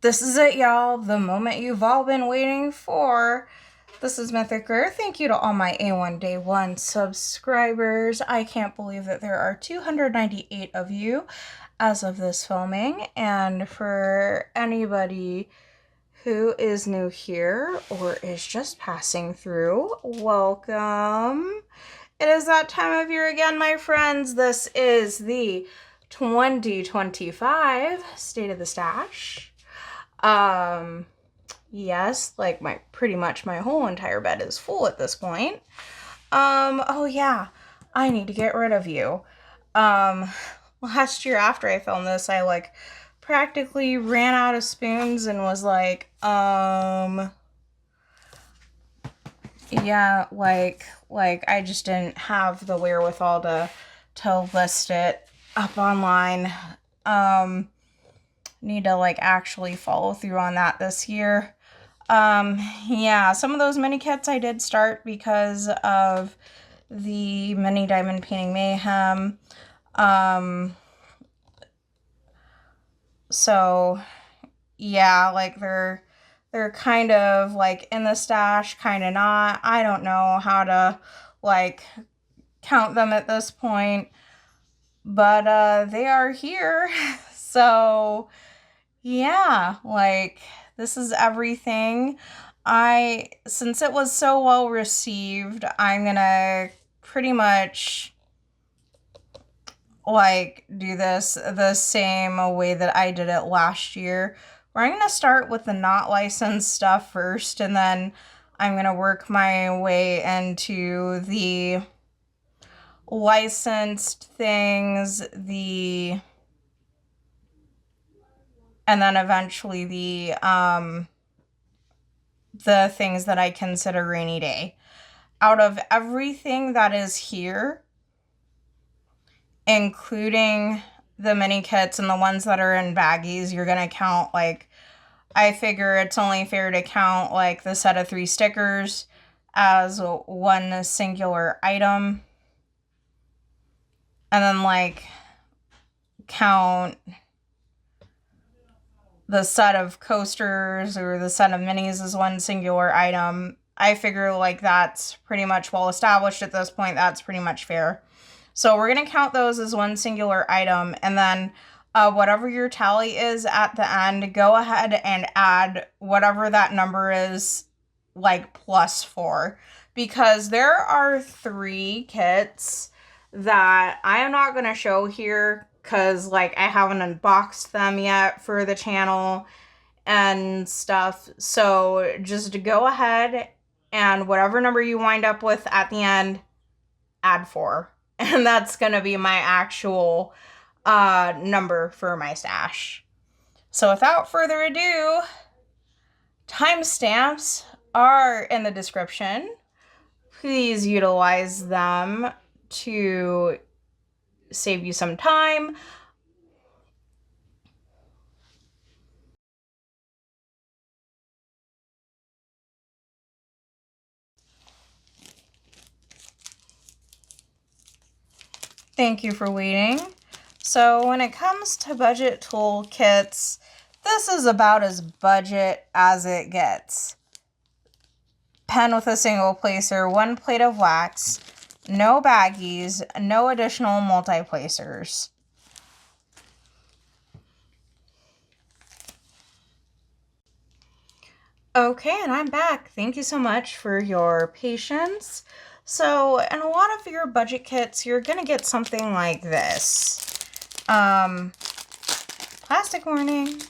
This is it, y'all. The moment you've all been waiting for. This is Mythic Rare. Thank you to all my A1 Day 1 subscribers. I can't believe that there are 298 of you as of this filming. And for anybody who is new here or is just passing through, welcome. It is that time of year again, my friends. This is the 2025 State of the Stash. Yes, like pretty much my whole entire bed is full at this point. Oh yeah, I need to get rid of you. Last year after I filmed this, I practically ran out of spoons and was like, yeah, I just didn't have the wherewithal to list it up online. Need to actually follow through on that this year. Yeah, some of those mini kits I did start because of the mini diamond painting mayhem. So yeah, they're kind of in the stash, kind of not. I don't know how to count them at this point, but they are here. So yeah, this is everything. Since it was so well received, I'm gonna pretty much do this the same way that I did it last year, where I'm gonna start with the not licensed stuff first, and then I'm gonna work my way into the licensed things, and then eventually the things that I consider rainy day. Out of everything that is here, including the mini kits and the ones that are in baggies, you're gonna count, I figure it's only fair to count the set of 3 stickers as one singular item. And then count the set of coasters or the set of minis as one singular item. I figure that's pretty much well established at this point. That's pretty much fair. So we're going to count those as one singular item, and then whatever your tally is at the end, go ahead and add whatever that number is +4, because there are 3 kits that I am not going to show here because I haven't unboxed them yet for the channel and stuff. So just go ahead and whatever number you wind up with at the end, add 4. And that's going to be my actual number for my stash. So without further ado, timestamps are in the description. Please utilize them to save you some time. Thank you for waiting. So when it comes to budget toolkits, this is about as budget as it gets. Pen with a single placer, 1 plate of wax, no baggies, no additional multi-placers. Okay, and I'm back. Thank you so much for your patience. So, in a lot of your budget kits, you're going to get something like this. Plastic warning.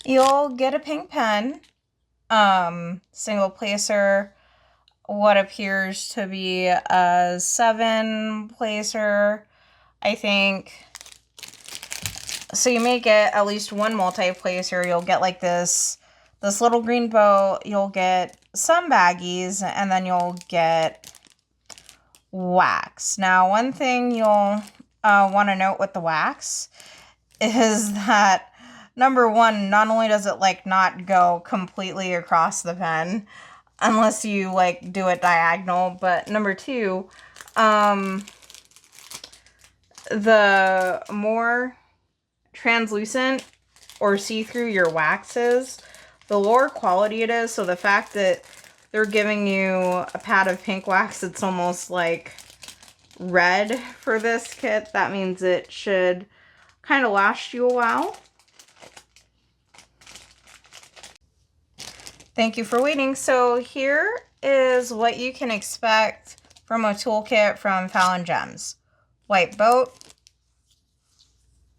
You'll get a pink pen, single placer, what appears to be a 7 placer, I think. So you may get at least 1 multi-placer. You'll get this little green bow. You'll get some baggies, and then you'll get wax. Now, one thing you'll want to note with the wax is that, number 1, not only does it not go completely across the pen unless you do it diagonal, but number 2, the more translucent or see through your waxes, the lower quality it is. So the fact that they're giving you a pad of pink wax, it's almost like red for this kit, that means it should kind of last you a while. Thank you for waiting. So here is what you can expect from a toolkit from Fallon Gems. White boat,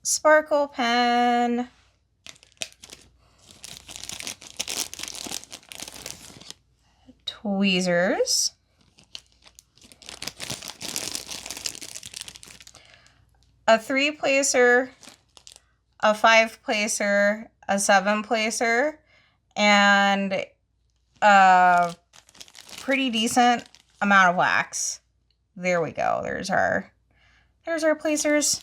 sparkle pen, tweezers, a 3-placer, a 5-placer, a 7-placer, and a pretty decent amount of wax. There we go. There's our placers.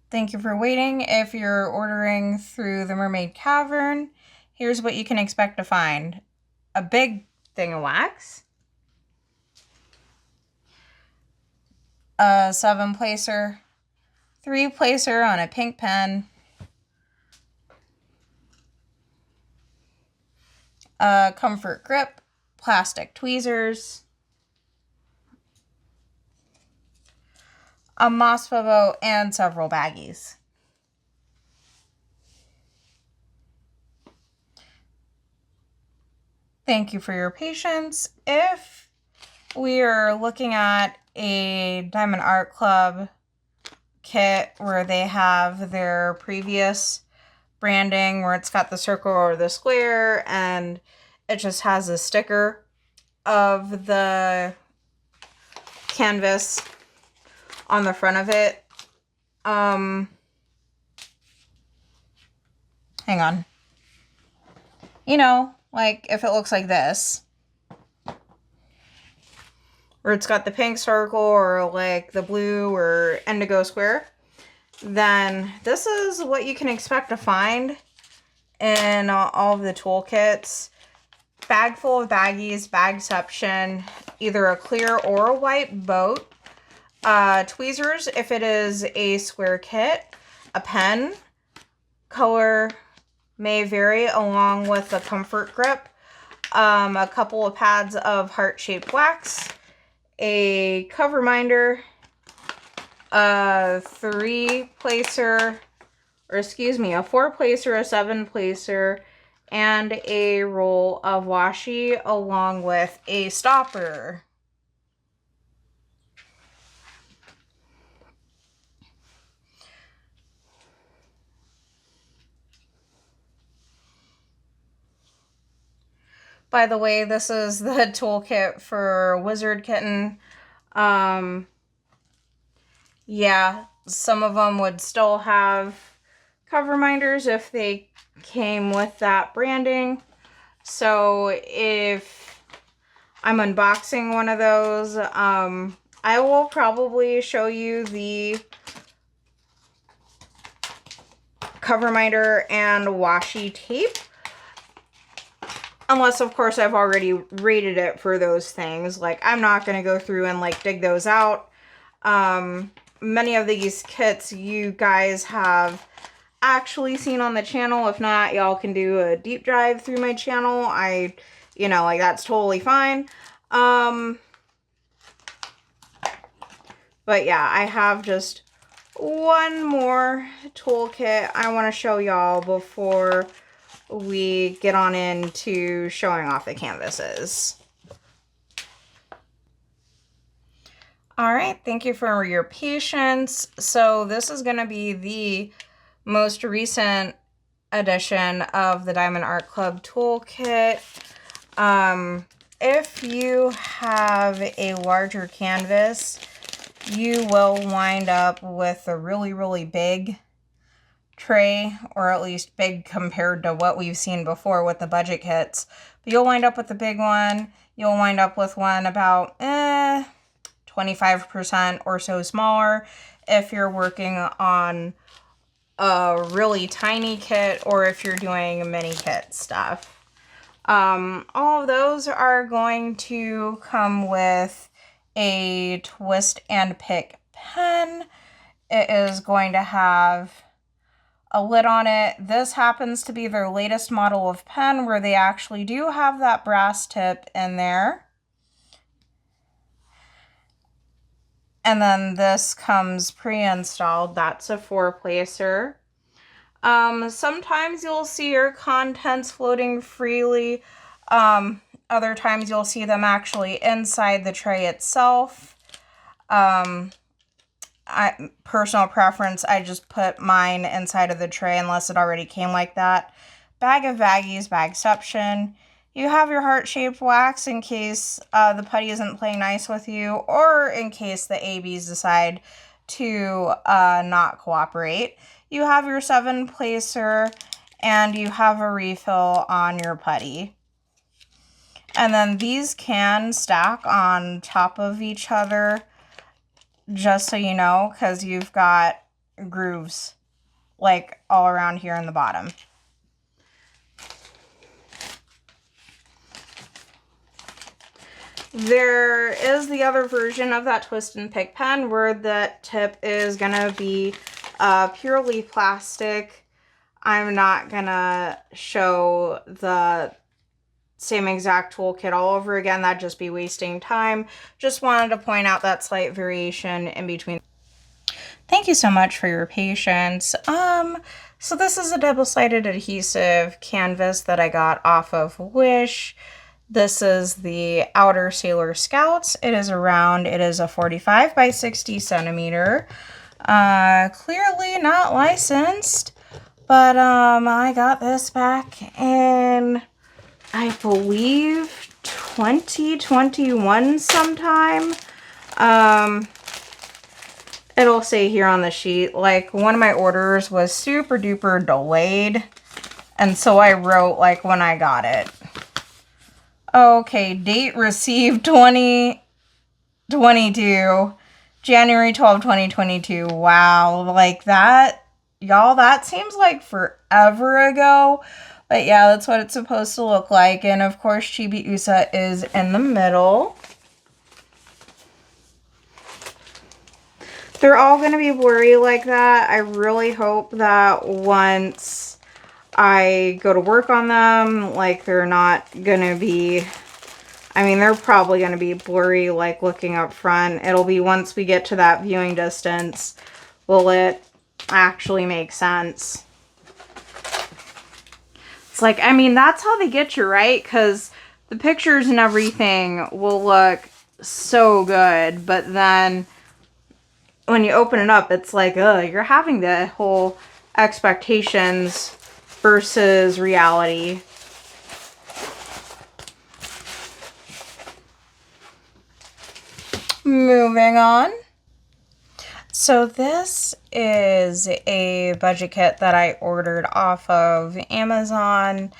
Thank you for waiting. If you're ordering through the Mermaid Cavern, here's what you can expect to find. A big thing of wax, a 7-placer, 3-placer on a pink pen, a comfort grip, plastic tweezers, a Mosfa boat, and several baggies. Thank you for your patience. If we are looking at a Diamond Art Club kit where they have their previous branding where it's got the circle or the square and it just has a sticker of the canvas on the front of it. Hang on. You know, like if it looks like this, where it's got the pink circle or like the blue or indigo square, then this is what you can expect to find in all of the toolkits. Bag full of baggies, bagception, either a clear or a white boat. Tweezers if it is a square kit. A pen. Color may vary along with a comfort grip. A couple of pads of heart-shaped wax. A cover minder. A 3-placer, or excuse me, a 4-placer, a 7-placer, and a roll of washi along with a stopper. By the way, this is the toolkit for Wizard Kitten. Yeah, some of them would still have cover minders if they came with that branding. So if I'm unboxing one of those, I will probably show you the cover minder and washi tape. Unless, of course, I've already rated it for those things. Like, I'm not going to go through and, like, dig those out. Many of these kits you guys have actually seen on the channel. If not, y'all can do a deep dive through my channel. You know, like, that's totally fine. But, yeah, I have just one more toolkit I want to show y'all before we get on into showing off the canvases. All right, thank you for your patience. So this is going to be the most recent edition of the Diamond Art Club toolkit. If you have a larger canvas, you will wind up with a really, really big tray, or at least big compared to what we've seen before with the budget kits. But you'll wind up with a big one. You'll wind up with one about 25% or so smaller if you're working on a really tiny kit or if you're doing mini kit stuff. All of those are going to come with a twist and pick pen, it is going to have a lid on it. This happens to be their latest model of pen where they actually do have that brass tip in there. And then this comes pre-installed. That's a 4-placer. Sometimes you'll see your contents floating freely. Other times you'll see them actually inside the tray itself. Personal preference, I just put mine inside of the tray unless it already came like that. Bag of baggies, bagception. You have your heart-shaped wax in case the putty isn't playing nice with you, or in case the ABs decide to not cooperate. You have your 7-placer, and you have a refill on your putty. And then these can stack on top of each other, just so you know, because you've got grooves like all around here in the bottom. There is the other version of that twist and pick pen where the tip is gonna be purely plastic. I'm not gonna show the same exact toolkit all over again. That'd just be wasting time. Just wanted to point out that slight variation in between. Thank you so much for your patience. So this is a double-sided adhesive canvas that I got off of Wish. This is the Outer Sailor Scouts. It is a round. It is a 45 by 60 centimeter. Clearly not licensed, but I got this back in, I believe, 2021 sometime. It'll say here on the sheet, like, one of my orders was super duper delayed, and so I wrote, like, when I got it. Okay, date received 2022, January 12, 2022. Wow, like that, y'all, that seems like forever ago. But yeah, that's what it's supposed to look like. And of course, Chibi Usa is in the middle. They're all going to be blurry like that. I really hope that once I go to work on them, like, they're not going to be, I mean, they're probably going to be blurry, like, looking up front. It'll be once we get to that viewing distance, will it actually make sense? It's like, I mean, that's how they get you, right? Because the pictures and everything will look so good, but then when you open it up, it's like, ugh, you're having the whole expectations versus reality. Moving on. So this is a budget kit that I ordered off of Amazon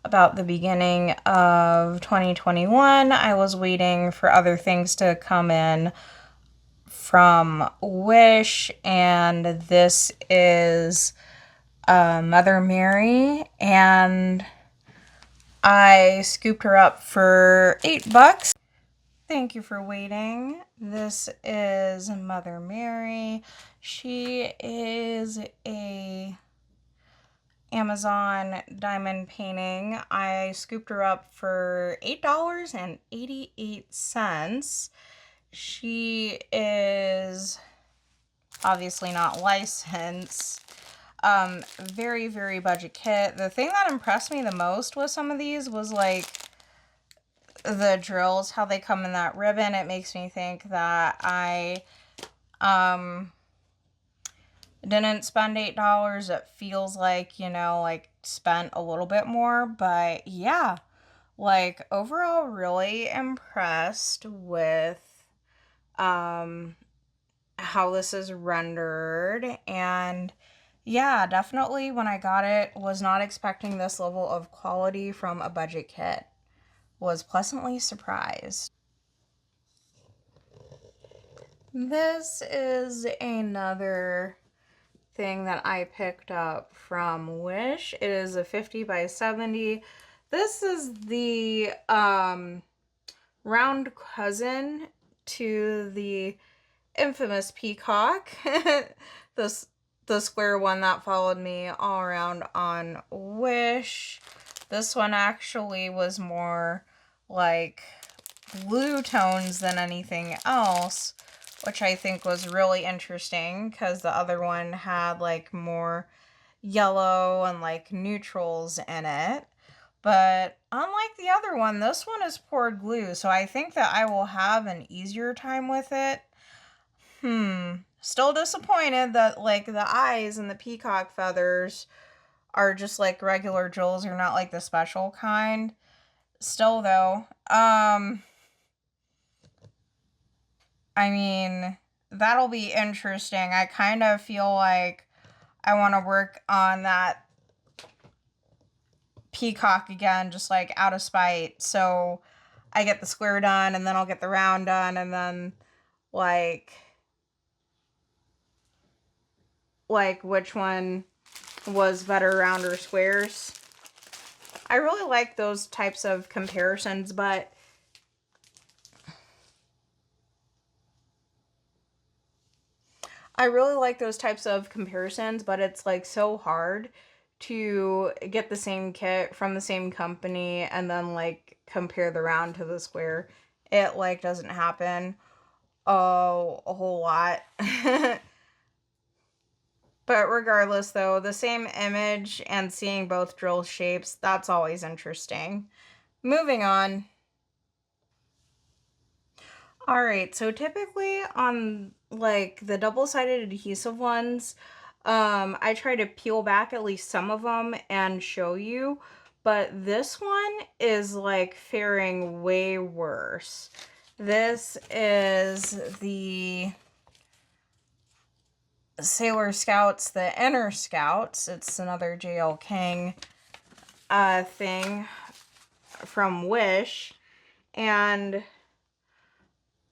about the beginning of 2021. I was waiting for other things to come in from Wish, and this is Mother Mary, and I scooped her up for $8. Thank you for waiting. This is Mother Mary. She is a Amazon diamond painting. I scooped her up for $8.88. She is obviously not licensed. Very, very budget kit. The thing that impressed me the most with some of these was, like, the drills, how they come in that ribbon. It makes me think that I didn't spend $8. It feels like, you know, like, spent a little bit more. But yeah, like, overall really impressed with how this is rendered. And yeah, definitely when I got it, was not expecting this level of quality from a budget kit. Was pleasantly surprised. This is another thing that I picked up from Wish. It is a 50 by 70. This is the round cousin to the infamous Peacock. this the square one that followed me all around on Wish. This one actually was more like blue tones than anything else, which I think was really interesting because the other one had like more yellow and like neutrals in it. But unlike the other one, this one is poured glue, so I think that I will have an easier time with it. Still disappointed that like the eyes and the peacock feathers are just like regular jewels, or not like the special kind. Still though, I mean, that'll be interesting. I kind of feel like I want to work on that peacock again, just like out of spite. So I get the square done, and then I'll get the round done, and then like which one was better, round or squares. I really like those types of comparisons, but it's like so hard to get the same kit from the same company and then like compare the round to the square. It like doesn't happen a whole lot. But regardless though, the same image and seeing both drill shapes, that's always interesting. Moving on. Alright, so typically on like the double-sided adhesive ones, I try to peel back at least some of them and show you, but this one is like faring way worse. This is the Sailor Scouts, the Inner Scouts. It's another JL King thing from Wish, and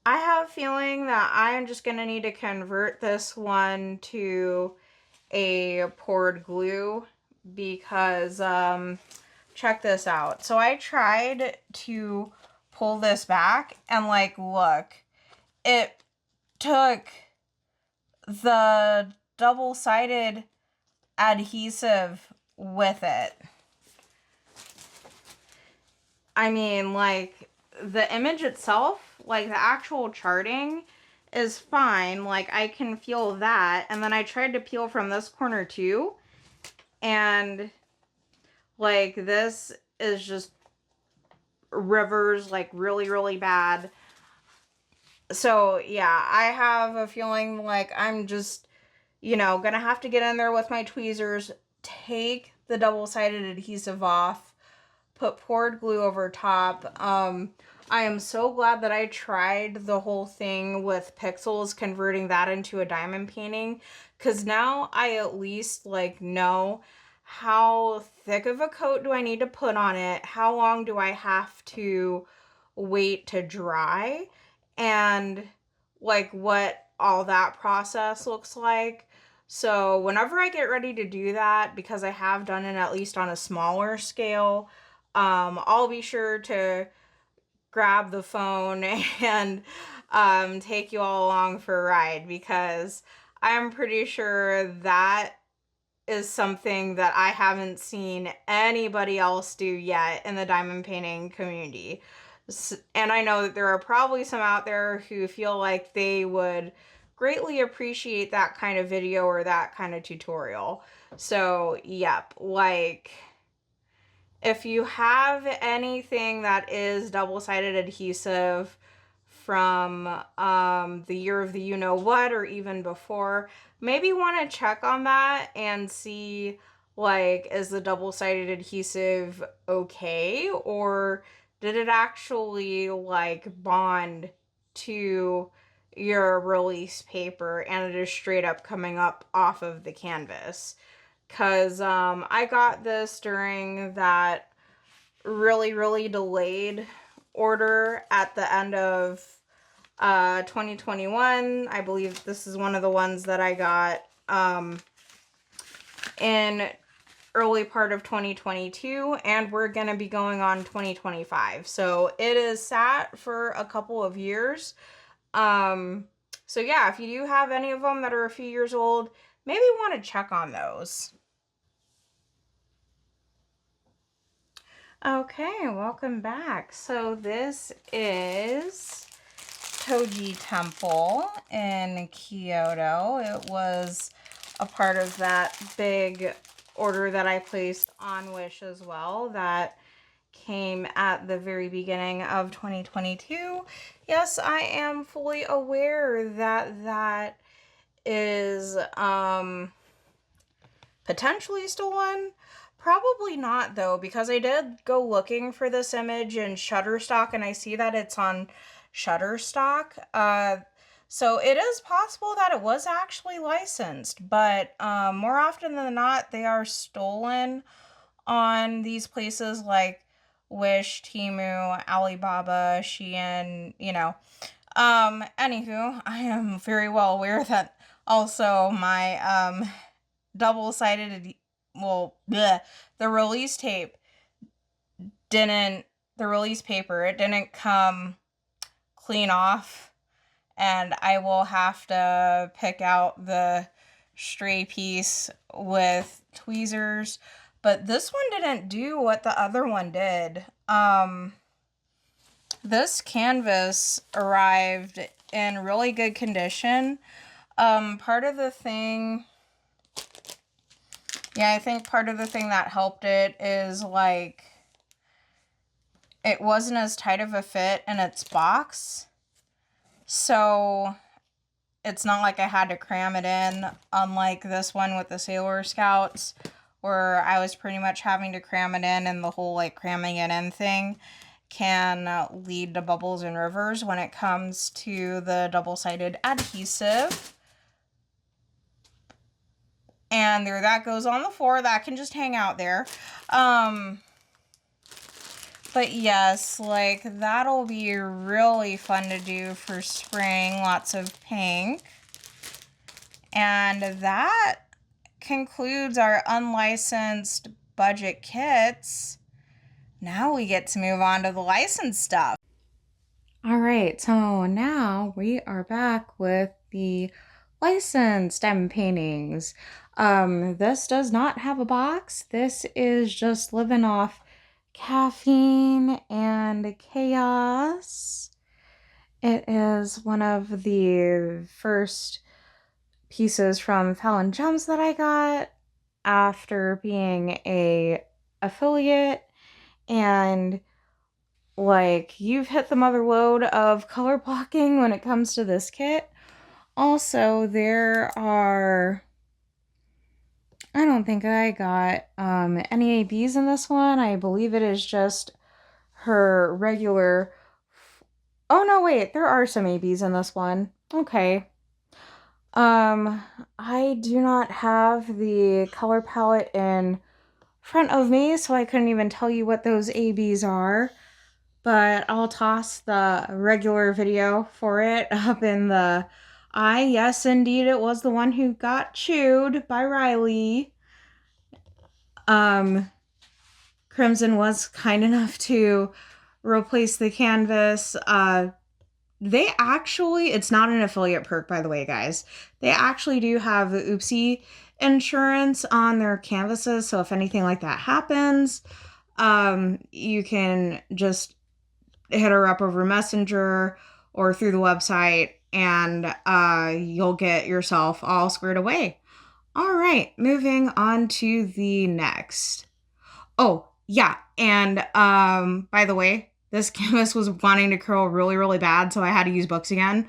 I have a feeling that I am just going to need to convert this one to a poured glue because, check this out. So I tried to pull this back and like, look, it took the double-sided adhesive with it. I mean, like, the image itself, like the actual charting is fine. Like I can feel that. And then I tried to peel from this corner too. And like this is just rivers, like really, really bad. So yeah, I have a feeling like I'm just, you know, gonna have to get in there with my tweezers, take the double-sided adhesive off, put poured glue over top. I am so glad that I tried the whole thing with pixels, converting that into a diamond painting, because now I at least like know how thick of a coat do I need to put on it, how long do I have to wait to dry, and like what all that process looks like. So whenever I get ready to do that, because I have done it at least on a smaller scale, I'll be sure to grab the phone and take you all along for a ride, because I'm pretty sure that is something that I haven't seen anybody else do yet in the diamond painting community. And I know that there are probably some out there who feel like they would greatly appreciate that kind of video or that kind of tutorial. So, yep, like, if you have anything that is double-sided adhesive from the year of the you-know-what or even before, maybe want to check on that and see, like, is the double-sided adhesive okay? Or did it actually, like, bond to your release paper and it is straight up coming up off of the canvas? Because I got this during that really, really delayed order at the end of 2021. I believe this is one of the ones that I got in early part of 2022, and we're going to be going on 2025. So it is sat for a couple of years. So yeah, if you do have any of them that are a few years old, maybe want to check on those. Okay, welcome back. So this is Toji Temple in Kyoto. It was a part of that big order that I placed on Wish as well that came at the very beginning of 2022. Yes, I am fully aware that that is potentially stolen. Probably not though, because I did go looking for this image in Shutterstock and I see that it's on Shutterstock. So it is possible that it was actually licensed, but more often than not, they are stolen on these places like Wish, Temu, Alibaba, Shein, you know. Anywho, I am very well aware that also my double-sided, well, bleh, the release tape didn't, the release paper, it didn't come clean off, and I will have to pick out the stray piece with tweezers, but this one didn't do what the other one did. This canvas arrived in really good condition. Part of the thing, yeah, I think part of the thing that helped it is, like, it wasn't as tight of a fit in its box. So it's not like I had to cram it in, unlike this one with the Sailor Scouts, where I was pretty much having to cram it in, and the whole, like, cramming it in thing can lead to bubbles and rivers when it comes to the double-sided adhesive. And there that goes on the floor. That can just hang out there. But yes, like, that'll be really fun to do for spring. Lots of pink. And that concludes our unlicensed budget kits. Now we get to move on to the licensed stuff. All right, so now we are back with the licensed diamond paintings. This does not have a box. This is just living off Caffeine and Chaos. It is one of the first pieces from Fallon Gems that I got after being a affiliate, and like, you've hit the mother lode of color blocking when it comes to this kit. Also, there are, I don't think I got any ABs in this one. I believe it is just her regular, oh no, wait, there are some ABs in this one. Okay. I do not have the color palette in front of me, so I couldn't even tell you what those ABs are, but I'll toss the regular video for it up in the eye. Yes, indeed, it was the one who got chewed by Riley. Crimson was kind enough to replace the canvas. They actually, it's not an affiliate perk, by the way, guys. They actually do have the Oopsie insurance on their canvases, so if anything like that happens, you can just hit her up over Messenger or through the website, and you'll get yourself all squared away. All right, moving on to the next. Oh, yeah, and by the way, this canvas was wanting to curl really, really bad, so I had to use books again.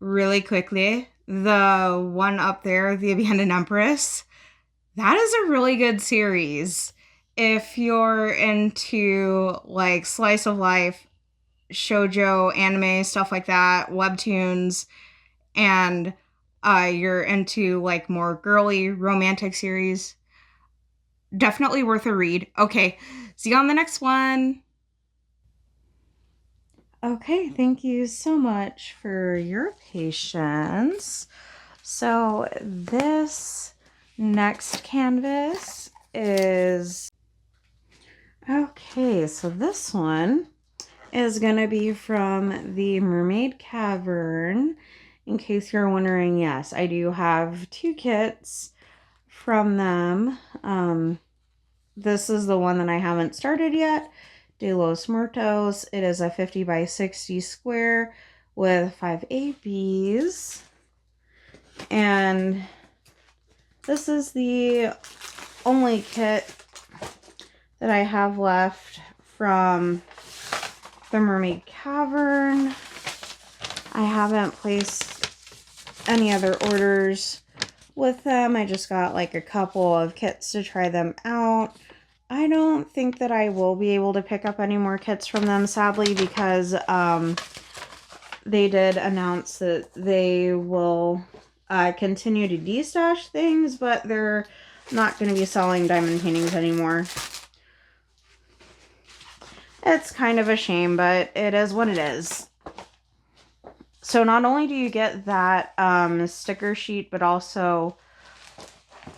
Really quickly, the one up there, The Abandoned Empress, that is a really good series. If you're into, like, slice of life, shoujo, anime, stuff like that, webtoons, and you're into, like, more girly romantic series, definitely worth a read. Okay, see you on the next one. Okay, thank you so much for your patience. So this next canvas is, okay, so this one is going to be from the Mermaid Cavern. In case you're wondering, yes, I do have 2 kits from them. This is the one that I haven't started yet, de Los Muertos. It is a 50 by 60 square with 5 ABs. And this is the only kit that I have left from the Mermaid Cavern. I haven't placed any other orders with them. I just got like a couple of kits to try them out. I don't think that I will be able to pick up any more kits from them, sadly, because they did announce that they will continue to destash things, but they're not going to be selling diamond paintings anymore. It's kind of a shame, but it is what it is. So not only do you get that sticker sheet, but also,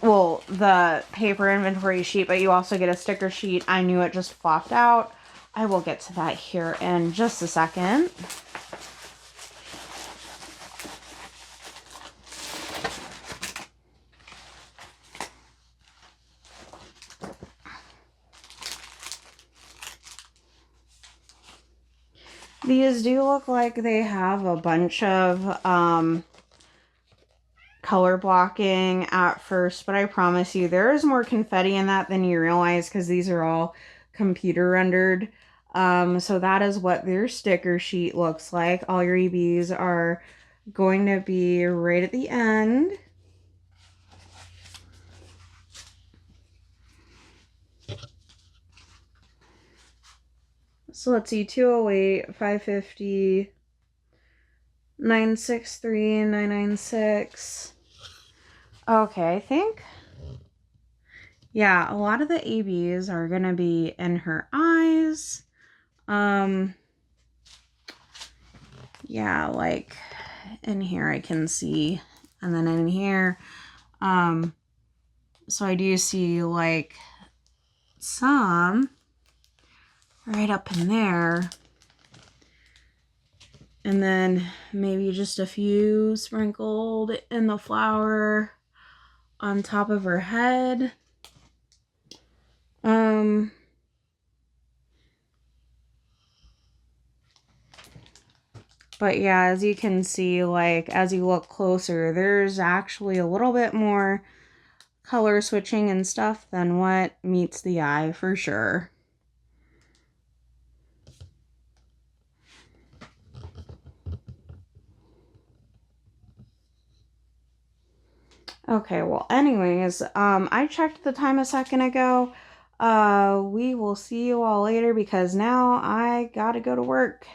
well, the paper inventory sheet, but you also get a sticker sheet. I knew it just flopped out. I will get to that here in just a second. These do look like they have a bunch of color blocking at first, but I promise you there is more confetti in that than you realize, because these are all computer rendered. So that is what their sticker sheet looks like. All your EBs are going to be right at the end. So let's see, 208, 550, 963, 996. Okay, I think, yeah, a lot of the ABs are going to be in her eyes. Yeah, like in here I can see, and then in here, so I do see like some right up in there, and then maybe just a few sprinkled in the flower on top of her head. But yeah, as you can see, like, as you look closer, there's actually a little bit more color switching and stuff than what meets the eye for sure. Okay, well, anyways, I checked the time a second ago. We will see you all later, because now I gotta go to work.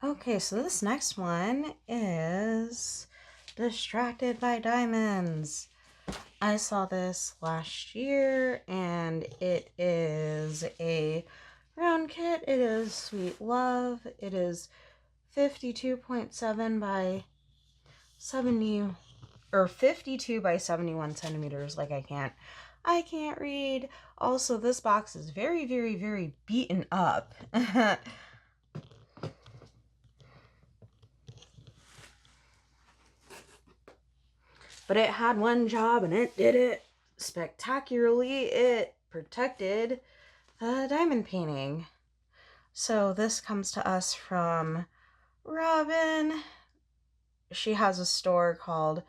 Okay, so this next one is Distracted by Diamonds. I saw this last year, and it is a round kit. It is Sweet Love. It is 52.7 by 70, or 52 by 71 centimeters. Like, I can't read. Also, this box is very, very, very beaten up. But it had one job, and it did it spectacularly. It protected the diamond painting. So this comes to us from Robin. She has a store called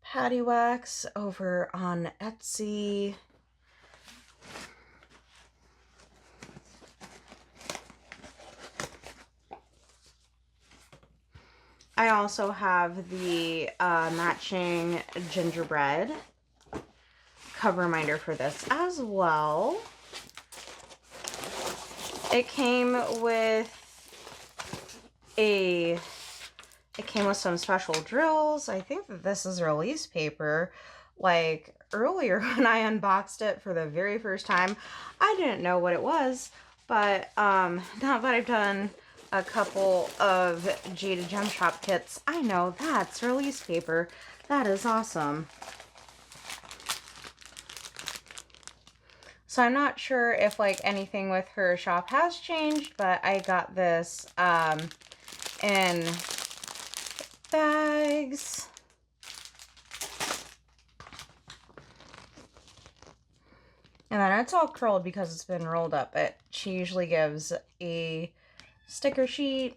Patty Wax over on Etsy. I also have the matching gingerbread cover reminder for this as well. It came with some special drills. I think that this is release paper. Like, earlier when I unboxed it for the very first time, I didn't know what it was, but now that I've done a couple of Jada Gem Shop kits, I know that's release paper. That is awesome. So I'm not sure if like anything with her shop has changed, but I got this in bags. And then it's all curled because it's been rolled up, but she usually gives a sticker sheet.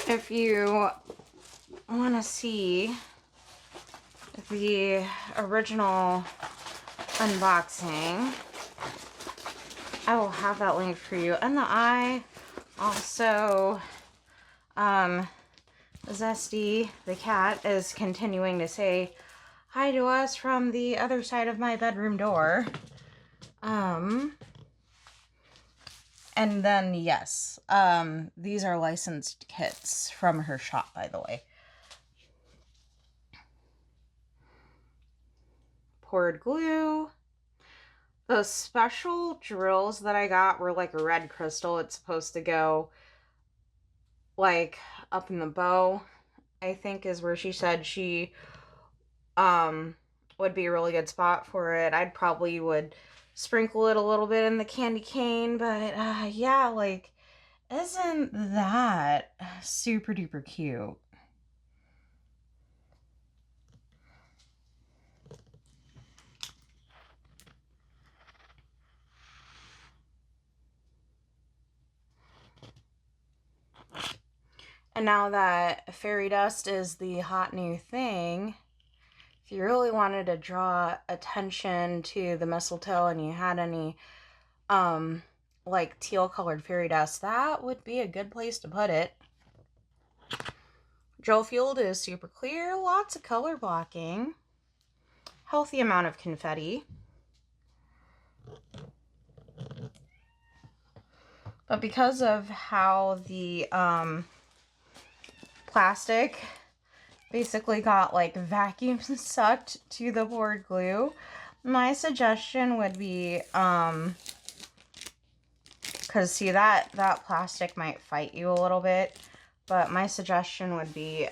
If you want to see the original unboxing, I will have that linked for you. And the eye also, Zesty, the cat, is continuing to say hi to us from the other side of my bedroom door. And then, yes, these are licensed kits from her shop, by the way. Poured glue. The special drills that I got were like a red crystal. It's supposed to go like up in the bow, I think is where she said she would be a really good spot for it. I'd probably would sprinkle it a little bit in the candy cane, but yeah, like, isn't that super duper cute? And now that fairy dust is the hot new thing, if you really wanted to draw attention to the mistletoe and you had any like teal colored fairy dust, that would be a good place to put it. Gel field is super clear, lots of color blocking, healthy amount of confetti. But because of how the plastic basically got like vacuum sucked to the poured glue, my suggestion would be, because see that plastic might fight you a little bit, but my suggestion would be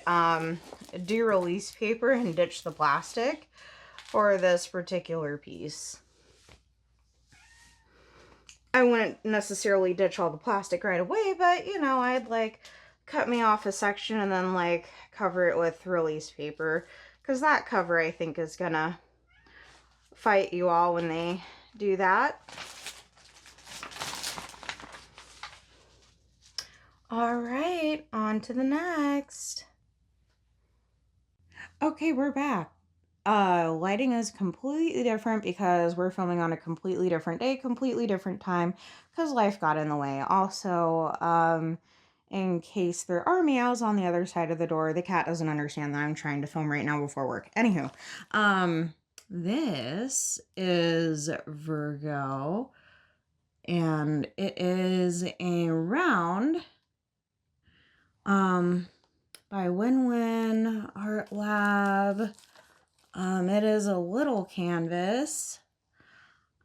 do release paper and ditch the plastic for this particular piece. I wouldn't necessarily ditch all the plastic right away, but you know, I'd like cut me off a section and then like cover it with release paper, because that cover I think is gonna fight you all when they do that. All right, on to the next. Okay, we're back. Lighting is completely different because we're filming on a completely different day, completely different time, because life got in the way. Also, in case there are meows on the other side of the door, the cat doesn't understand that I'm trying to film right now before work. Anywho, this is Virgo, and it is a round, by Win Art Lab. It is a little canvas.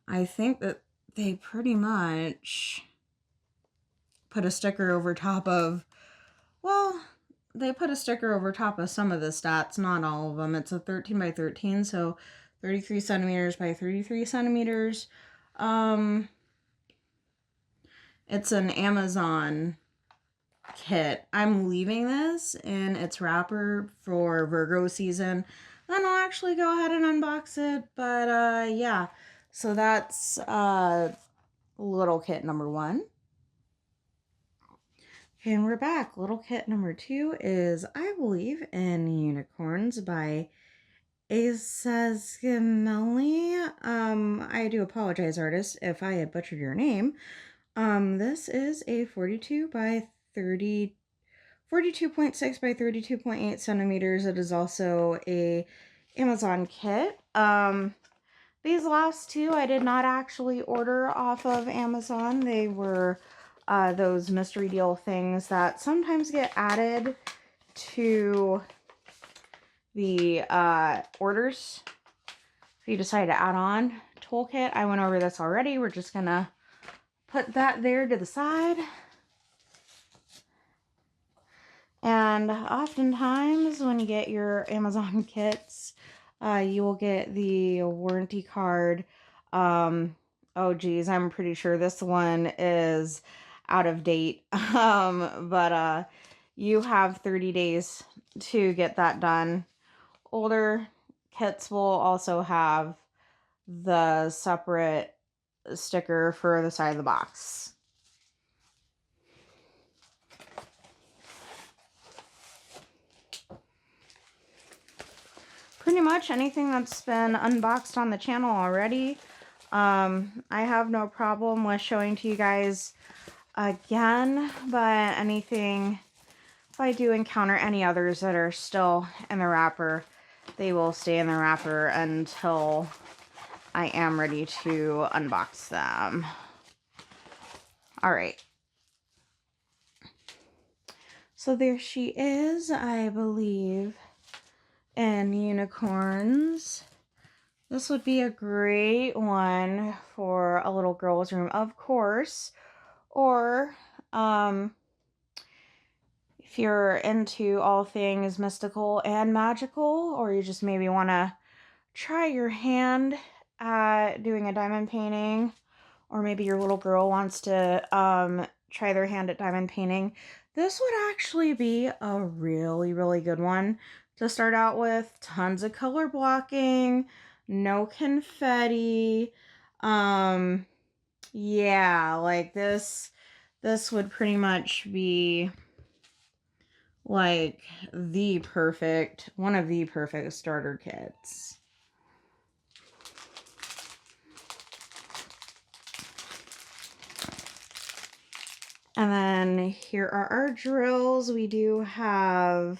I think that they pretty much put a sticker over top of, well, they put a sticker over top of some of the stats, not all of them. It's a 13 by 13, so 33 centimeters by 33 centimeters. It's an Amazon kit. I'm leaving this in its wrapper for Virgo season. Then I'll actually go ahead and unbox it. But yeah, so that's little kit number 1. And we're back. Little kit number 2 is, I believe, in Unicorns by Azazgameli. I do apologize, artist, if I had butchered your name. This is a 42 by 30, 42.6 by 32.8 centimeters. It is also a Amazon kit. These last two I did not actually order off of Amazon. They were those mystery deal things that sometimes get added to the orders if you decide to add on toolkit. I went over this already. We're just gonna put that there to the side. And oftentimes when you get your Amazon kits, you will get the warranty card. Oh geez, I'm pretty sure this one is out of date. But you have 30 days to get that done. Older kits will also have the separate sticker for the side of the box. Pretty much anything that's been unboxed on the channel already. I have no problem with showing to you guys again, but anything, if I do encounter any others that are still in the wrapper, they will stay in the wrapper until I am ready to unbox them. All right. So there she is, I believe, in unicorns. This would be a great one for a little girl's room, of course. Or if you're into all things mystical and magical, or you just maybe want to try your hand at doing a diamond painting, or maybe your little girl wants to try their hand at diamond painting, this would actually be a really, really good one to start out with. Tons of color blocking, no confetti. Yeah, like this would pretty much be like one of the perfect starter kits. And then here are our drills. We do have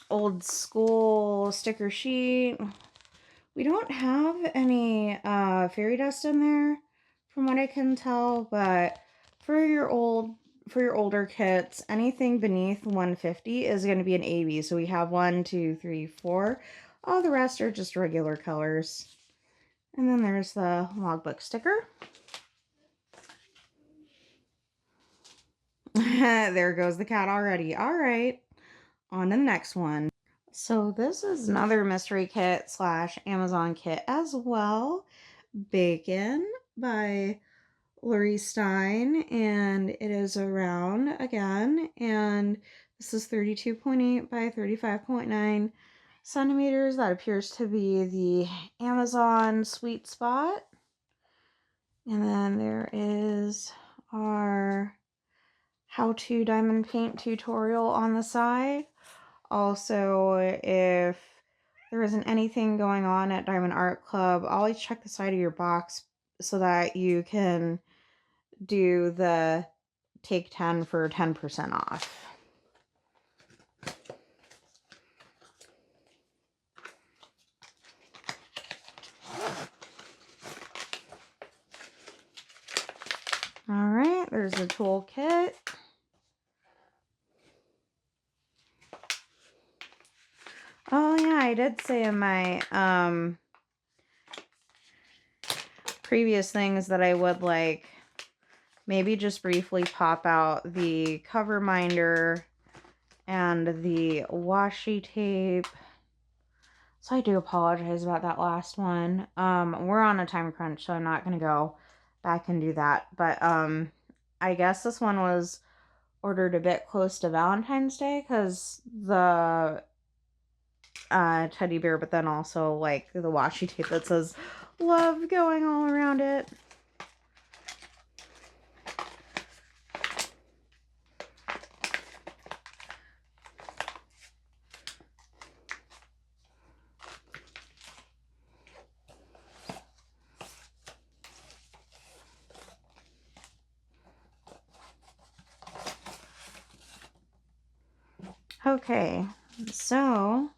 old school sticker sheet. We don't have any fairy dust in there from what I can tell, but for your older kits, anything beneath 150 is going to be an AB. So we have 1, 2, 3, 4. All the rest are just regular colors. And then there's the logbook sticker. There goes the cat already. All right, on to the next one. So this is another mystery kit / Amazon kit as well. Bacon by Lori Stein, and it is a round again, and this is 32.8 by 35.9 centimeters. That appears to be the Amazon sweet spot. And then there is our how-to diamond paint tutorial on the side. Also, if there isn't anything going on at Diamond Art Club, always check the side of your box so that you can do the take 10 for 10% off. All right, there's the toolkit. Oh yeah, I did say in my previous things that I would like maybe just briefly pop out the cover minder and the washi tape. So I do apologize about that last one. We're on a time crunch, so I'm not going to go back and do that. But I guess this one was ordered a bit close to Valentine's Day because the teddy bear, but then also like the washi tape that says love going all around it. Okay, so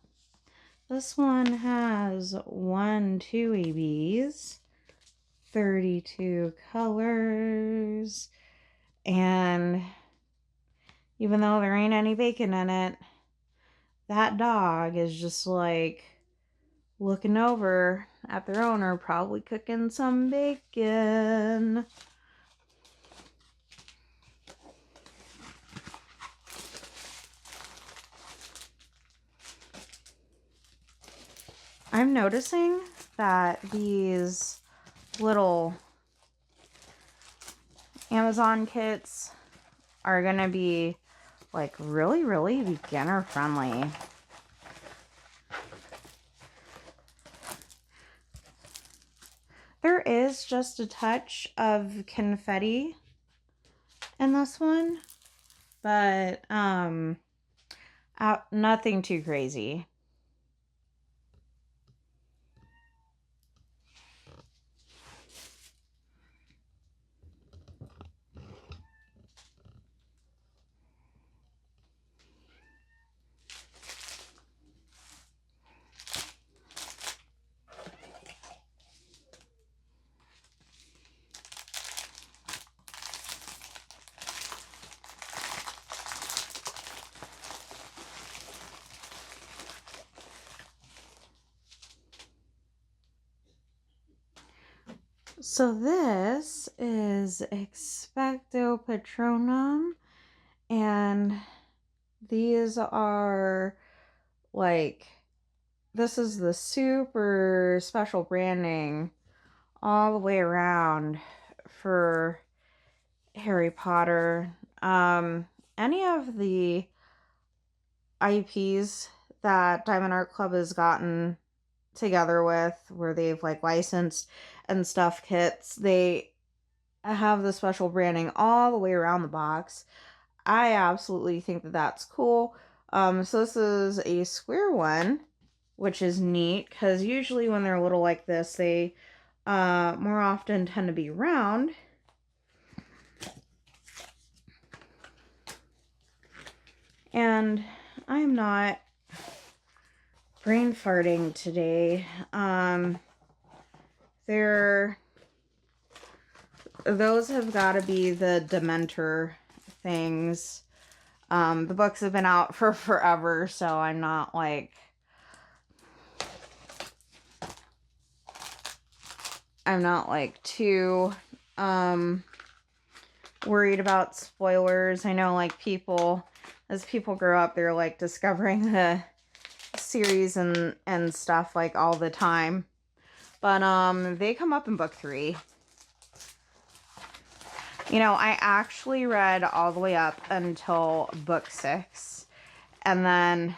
this one has 2 ABs, 32 colors, and even though there ain't any bacon in it, that dog is just like looking over at their owner, probably cooking some bacon. I'm noticing that these little Amazon kits are going to be like really, really beginner friendly. There is just a touch of confetti in this one, but nothing too crazy. So this is Expecto Patronum, and these are like, this is the super special branding all the way around for Harry Potter. Any of the IPs that Diamond Art Club has gotten together with, where they've like licensed and stuff kits, they have the special branding all the way around the box. I absolutely think that that's cool. So this is a square one, which is neat because usually when they're little like this, they more often tend to be round. And I'm not brain farting today. Those have got to be the Dementor things. The books have been out for forever, so I'm not like, too worried about spoilers. I know like as people grow up, they're like discovering the series and stuff like all the time. But they come up in book 3. You know, I actually read all the way up until book 6. And then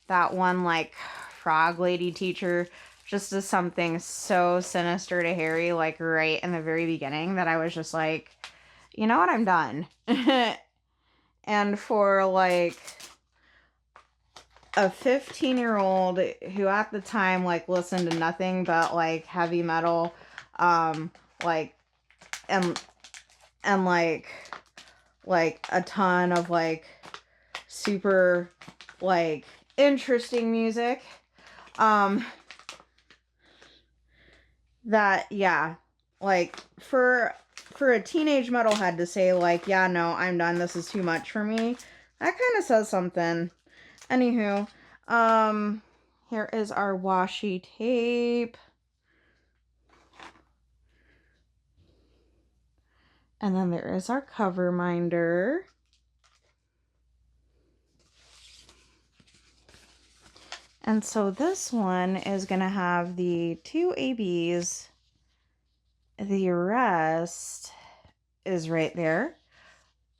that one, like, frog lady teacher just does something so sinister to Harry, like, right in the very beginning, that I was just like, you know what, I'm done. And for, like, a 15-year-old who at the time, like, listened to nothing but, like, heavy metal, like, and like a ton of like super like interesting music, that, yeah, like for a teenage metalhead to say like, yeah, no, I'm done, this is too much for me, that kind of says something. Anywho, here is our washi tape. And then there is our cover minder. And so this one is going to have the 2 ABs. The rest is right there.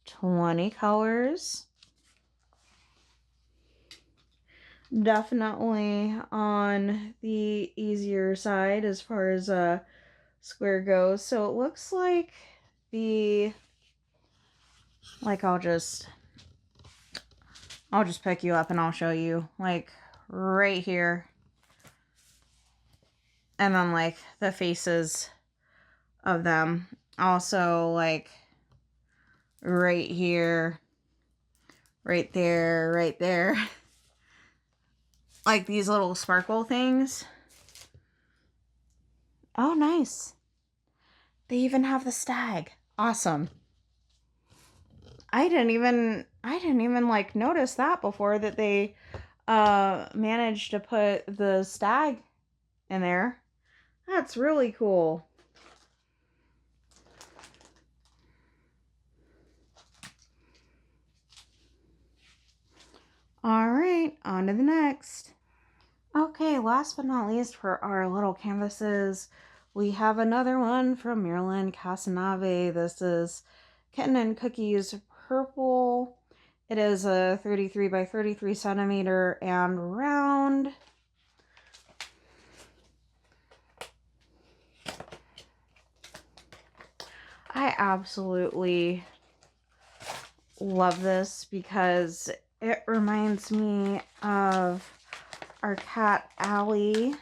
20 colors. Definitely on the easier side as far as square goes. So it looks like I'll just pick you up and I'll show you, like, right here. And then, like, the faces of them. Also, like, right here, right there, right there. Like, these little sparkle things. Oh, nice. They even have the stag. Awesome. I didn't even like notice that before, that they managed to put the stag in there. That's really cool. All right, on to the next. Okay, last but not least for our little canvases, we have another one from Marilyn Casanave. This is Kitten and Cookies Purple. It is a 33 by 33 centimeter and round. I absolutely love this because it reminds me of our cat Allie,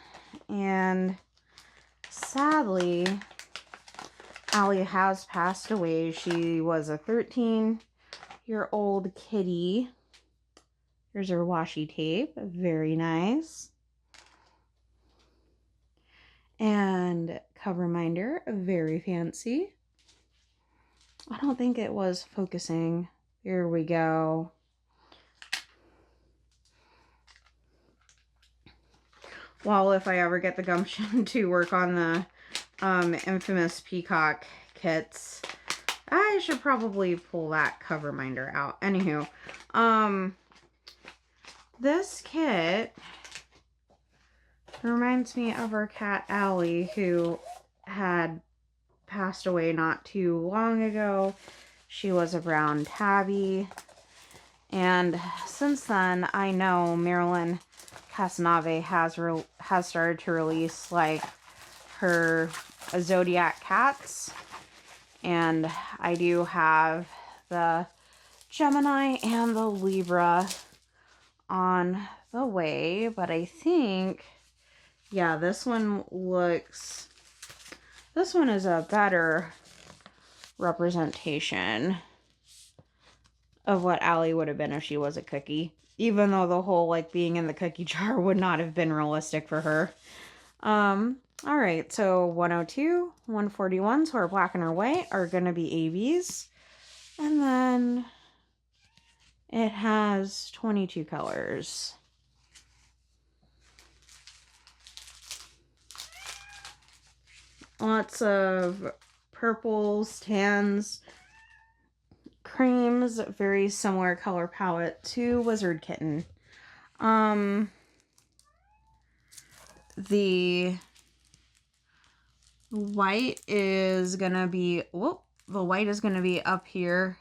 and sadly Allie has passed away. She was a 13-year-old kitty. Here's her washi tape, very nice. And cover reminder, very fancy. I don't think it was focusing. Here we go. Well, if I ever get the gumption to work on the infamous Peacock kits, I should probably pull that cover reminder out. Anywho, this kit reminds me of our cat Allie, who had passed away not too long ago. She was a brown tabby, and since then I know Marilyn Casanave has started to release like her zodiac cats, and I do have the Gemini and the Libra on the way, but I think, yeah, this one is a better representation of what Allie would have been if she was a cookie, even though the whole like being in the cookie jar would not have been realistic for her. All right, so 102, 141, so our black and our white are going to be ABs. And then it has 22 colors. Lots of purples, tans, creams, very similar color palette to Wizard Kitten. The white is gonna be, the white is gonna be up here.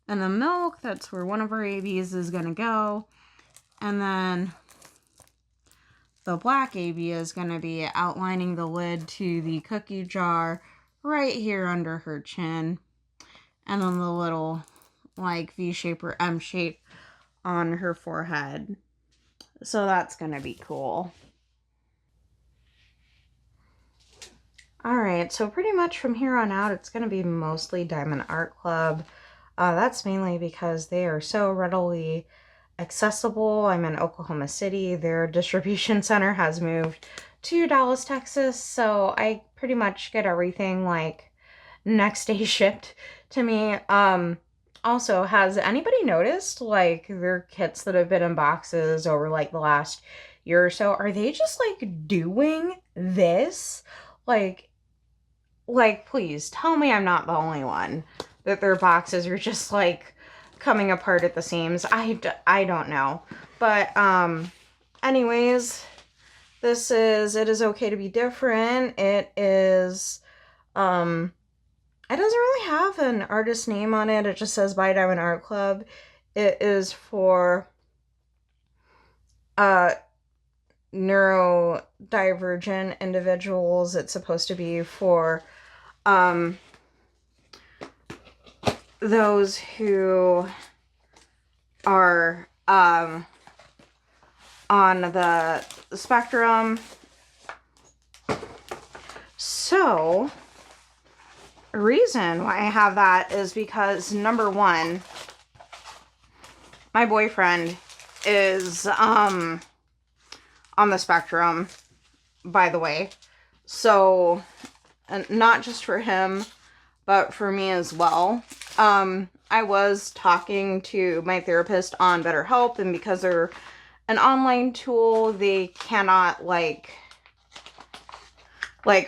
And the milk, that's where one of our ABs is gonna go. And then the black AB is gonna be outlining the lid to the cookie jar right here under her chin. And then the little like V shape or M shape on her forehead. So that's gonna be cool. Alright, so pretty much from here on out, it's going to be mostly Diamond Art Club. That's mainly because they are so readily accessible. I'm in Oklahoma City. Their distribution center has moved to Dallas, Texas, so I pretty much get everything like next day shipped to me. Also, has anybody noticed like their kits that have been in boxes over like the last year or so, are they just like doing this? Like, please tell me I'm not the only one that their boxes are just like coming apart at the seams. I don't know. But anyways, this is It Is Okay to Be Different. It is it doesn't really have an artist name on it. It just says by Diamond Art Club. It is for neurodivergent individuals. It's supposed to be for those who are on the spectrum. So, a reason why I have that is because, number one, my boyfriend is on the spectrum, by the way. So, and not just for him, but for me as well. I was talking to my therapist on BetterHelp, and because they're an online tool, they cannot like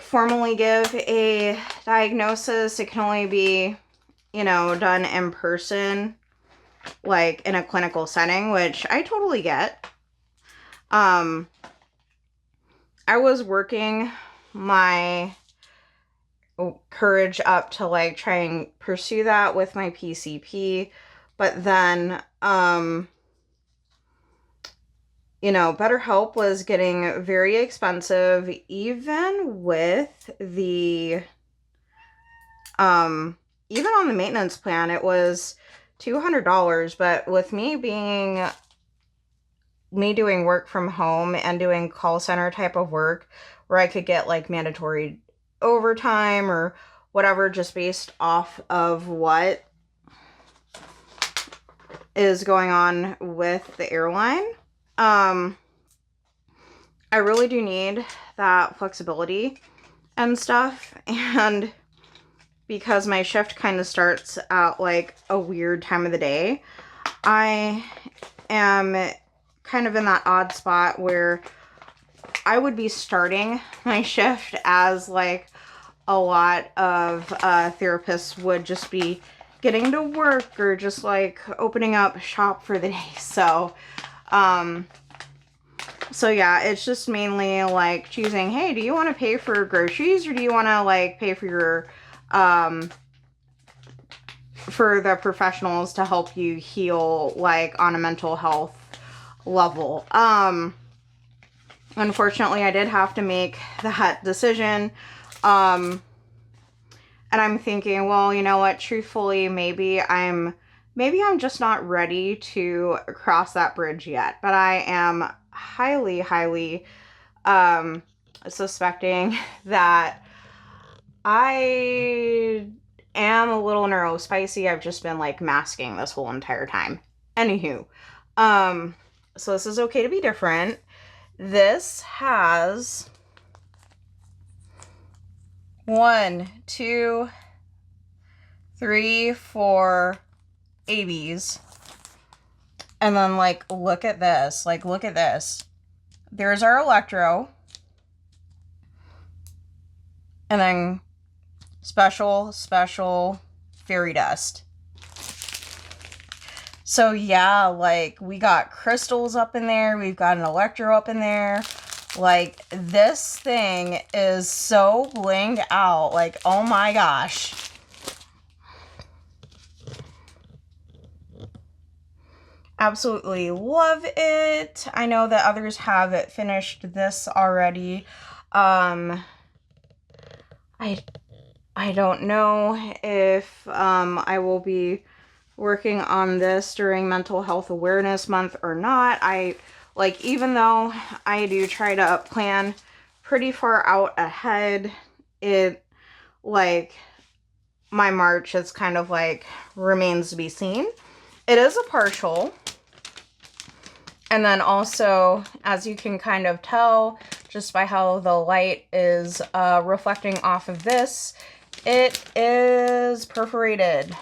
formally give a diagnosis. It can only be, you know, done in person, like in a clinical setting, which I totally get. I was working my courage up to like try and pursue that with my PCP, but then you know, BetterHelp was getting very expensive, even with the even on the maintenance plan it was $200, but with me doing work from home and doing call center type of work where I could get like mandatory overtime or whatever just based off of what is going on with the airline. I really do need that flexibility and stuff, and because my shift kind of starts at like a weird time of the day, I am kind of in that odd spot where I would be starting my shift as like a lot of therapists would just be getting to work or just like opening up shop for the day. So yeah, it's just mainly like choosing, hey, do you want to pay for groceries or do you want to like pay for your for the professionals to help you heal like on a mental health level. Unfortunately, I did have to make that decision. And I'm thinking, well, you know what, truthfully, maybe I'm just not ready to cross that bridge yet, but I am highly suspecting that I am a little neurospicy. I've just been like masking this whole entire time. Anywho, so this is okay to be different. This has 1, 2, 3, 4 ABs. And then like, look at this. Like, look at this. There's our electro. And then special fairy dust. So yeah, like we got crystals up in there. We've got an electro up in there. Like this thing is so blinged out. Like, oh my gosh. Absolutely love it. I know that others have finished this already. I don't know if I will be working on this during Mental Health Awareness Month or not. Even though I do try to plan pretty far out ahead, it like my March is kind of like remains to be seen. It is a partial. And then also, as you can kind of tell just by how the light is reflecting off of this, it is perforated.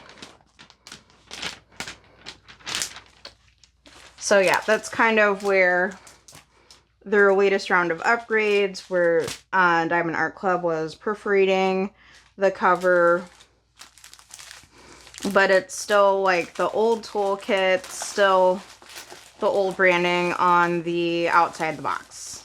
So yeah, that's kind of where their latest round of upgrades, where Diamond Art Club was perforating the cover. But it's still like the old toolkit, still the old branding on the outside of the box.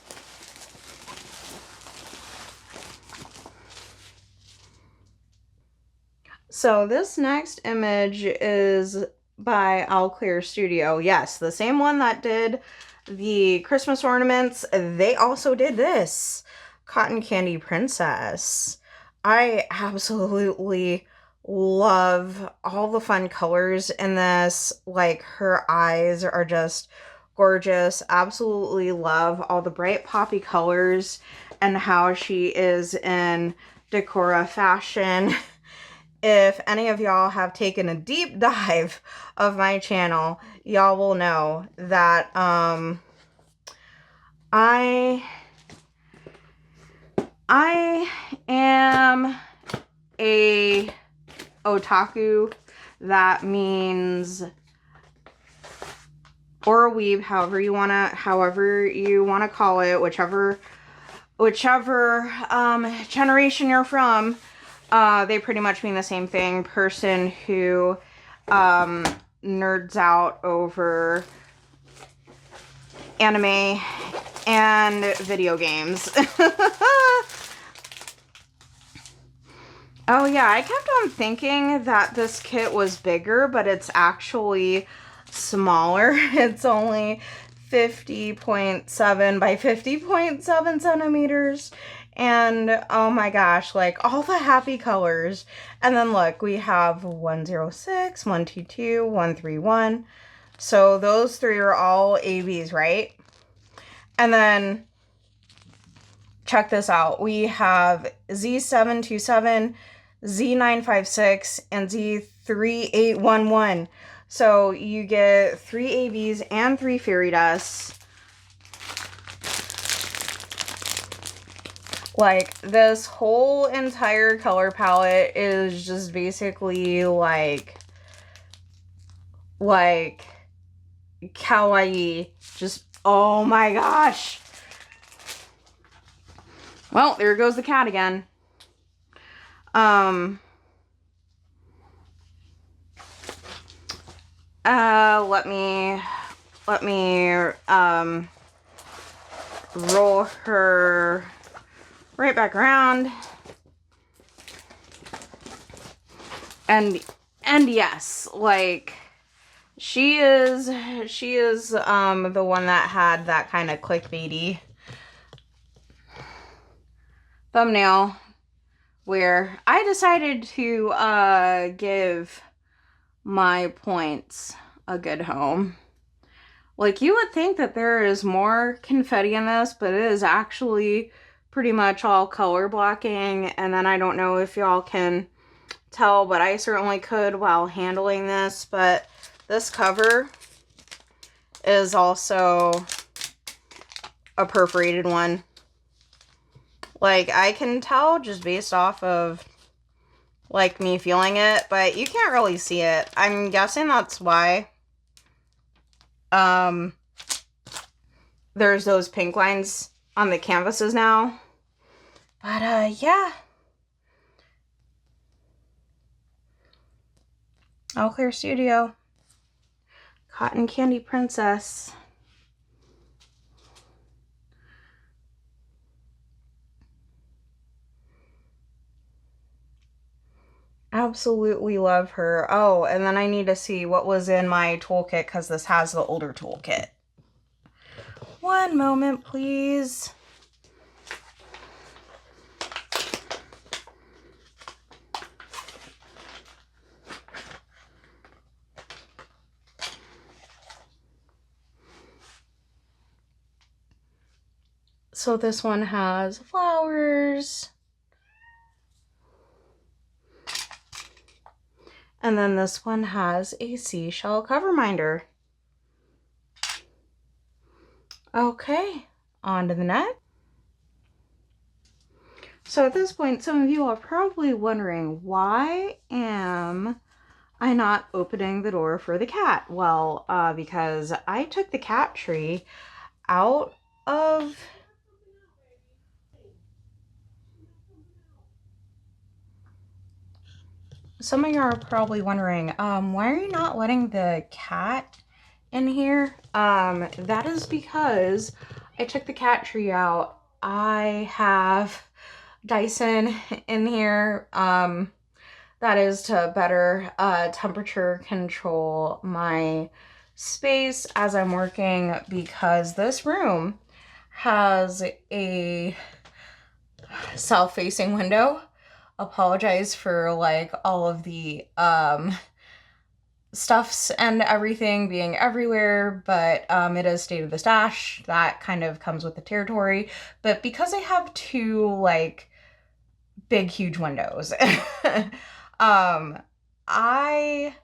So this next image is by All Clear Studio. Yes, the same one that did the Christmas ornaments. They also did this Cotton Candy Princess. I absolutely love all the fun colors in this. Like, her eyes are just gorgeous. Absolutely love all the bright poppy colors and how she is in Decora fashion. If any of y'all have taken a deep dive of my channel, y'all will know that I am a otaku. That means, or a weeb, however you wanna call it, whichever generation you're from. They pretty much mean the same thing. Person who nerds out over anime and video games. Oh yeah, I kept on thinking that this kit was bigger, but it's actually smaller. It's only 50.7 by 50.7 centimeters. And oh my gosh, like all the happy colors. And then look, we have 106, 122, 131. So those three are all ABs, right? And then check this out. We have Z727, Z956, and Z3811. So you get 3 ABs and 3 fairy dusts. Like, this whole entire color palette is just basically like kawaii. Just, oh my gosh. Well, there goes the cat again. Let me roll her right back around. And yes, like she is the one that had that kind of clickbaity thumbnail where I decided to give my points a good home. Like, you would think that there is more confetti in this, but it is actually pretty much all color blocking. And then I don't know if y'all can tell, but I certainly could while handling this. But this cover is also a perforated one. Like, I can tell just based off of, like, me feeling it, but you can't really see it. I'm guessing that's why there's those pink lines on the canvases now. But, yeah. All Clear Studio. Cotton Candy Princess. Absolutely love her. Oh, and then I need to see what was in my toolkit because this has the older toolkit. One moment, please. So this one has flowers. And then this one has a seashell cover minder. Okay, on to the next. So at this point, some of you are probably wondering, why am I not opening the door for the cat? Well, because I took the cat tree out of some of you are probably wondering, why are you not letting the cat in here? That is because I took the cat tree out. I have Dyson in here. That is to better temperature control my space as I'm working, because this room has a south-facing window. Apologize for like all of the stuffs and everything being everywhere, but it is state of the stash. That kind of comes with the territory. But because I have two like big huge windows, I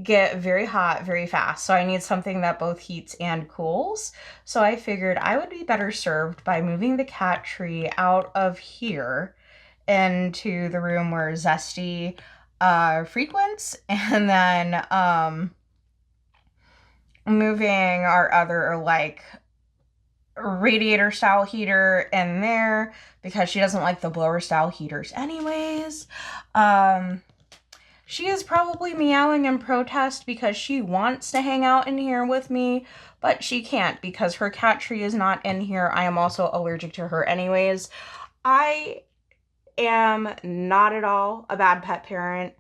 get very hot very fast, so I need something that both heats and cools. So I figured I would be better served by moving the cat tree out of here into the room where Zesty frequents, and then moving our other like radiator style heater in there because she doesn't like the blower style heaters anyways. She is probably meowing in protest because she wants to hang out in here with me, but she can't because her cat tree is not in here. I am also allergic to her anyways. I am not at all a bad pet parent.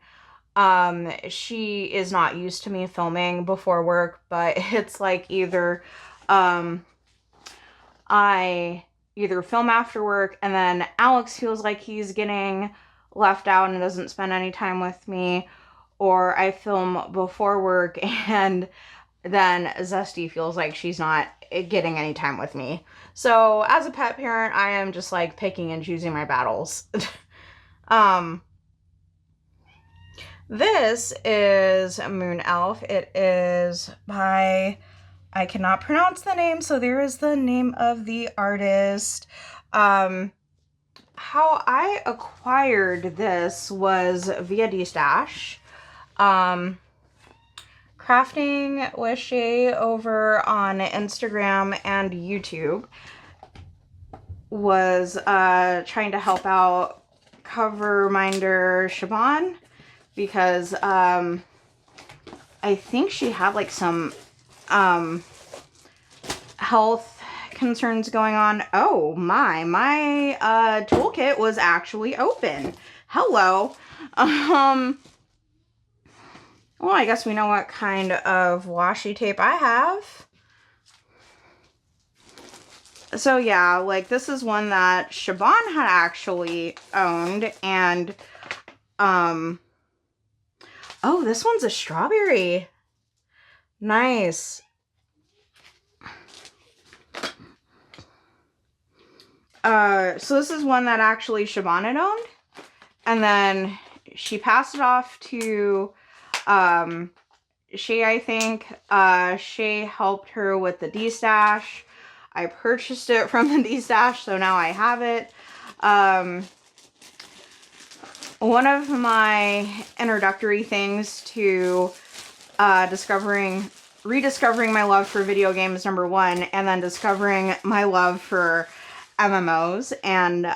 She is not used to me filming before work, but it's like either, I either film after work and then Alex feels like he's getting left out and doesn't spend any time with me, or I film before work and then Zesty feels like she's not getting any time with me. So as a pet parent, I am just like picking and choosing my battles. This is Moon Elf. It is by, I cannot pronounce the name, so there is the name of the artist. How I acquired this was via D-Stash. Crafting with Shay over on Instagram and YouTube was trying to help out cover minder Siobhan, because I think she had like some health concerns going on. Oh my toolkit was actually open. Hello. Well, I guess we know what kind of washi tape I have. So yeah, like this is one that Siobhan had actually owned, and oh, this one's a strawberry. Nice. So this is one that actually Siobhan had owned, and then she passed it off to Shay, I think. Shay helped her with the D-Stash. I purchased it from the D-Stash, so now I have it. One of my introductory things to rediscovering my love for video games, number one, and then discovering my love for MMOs, and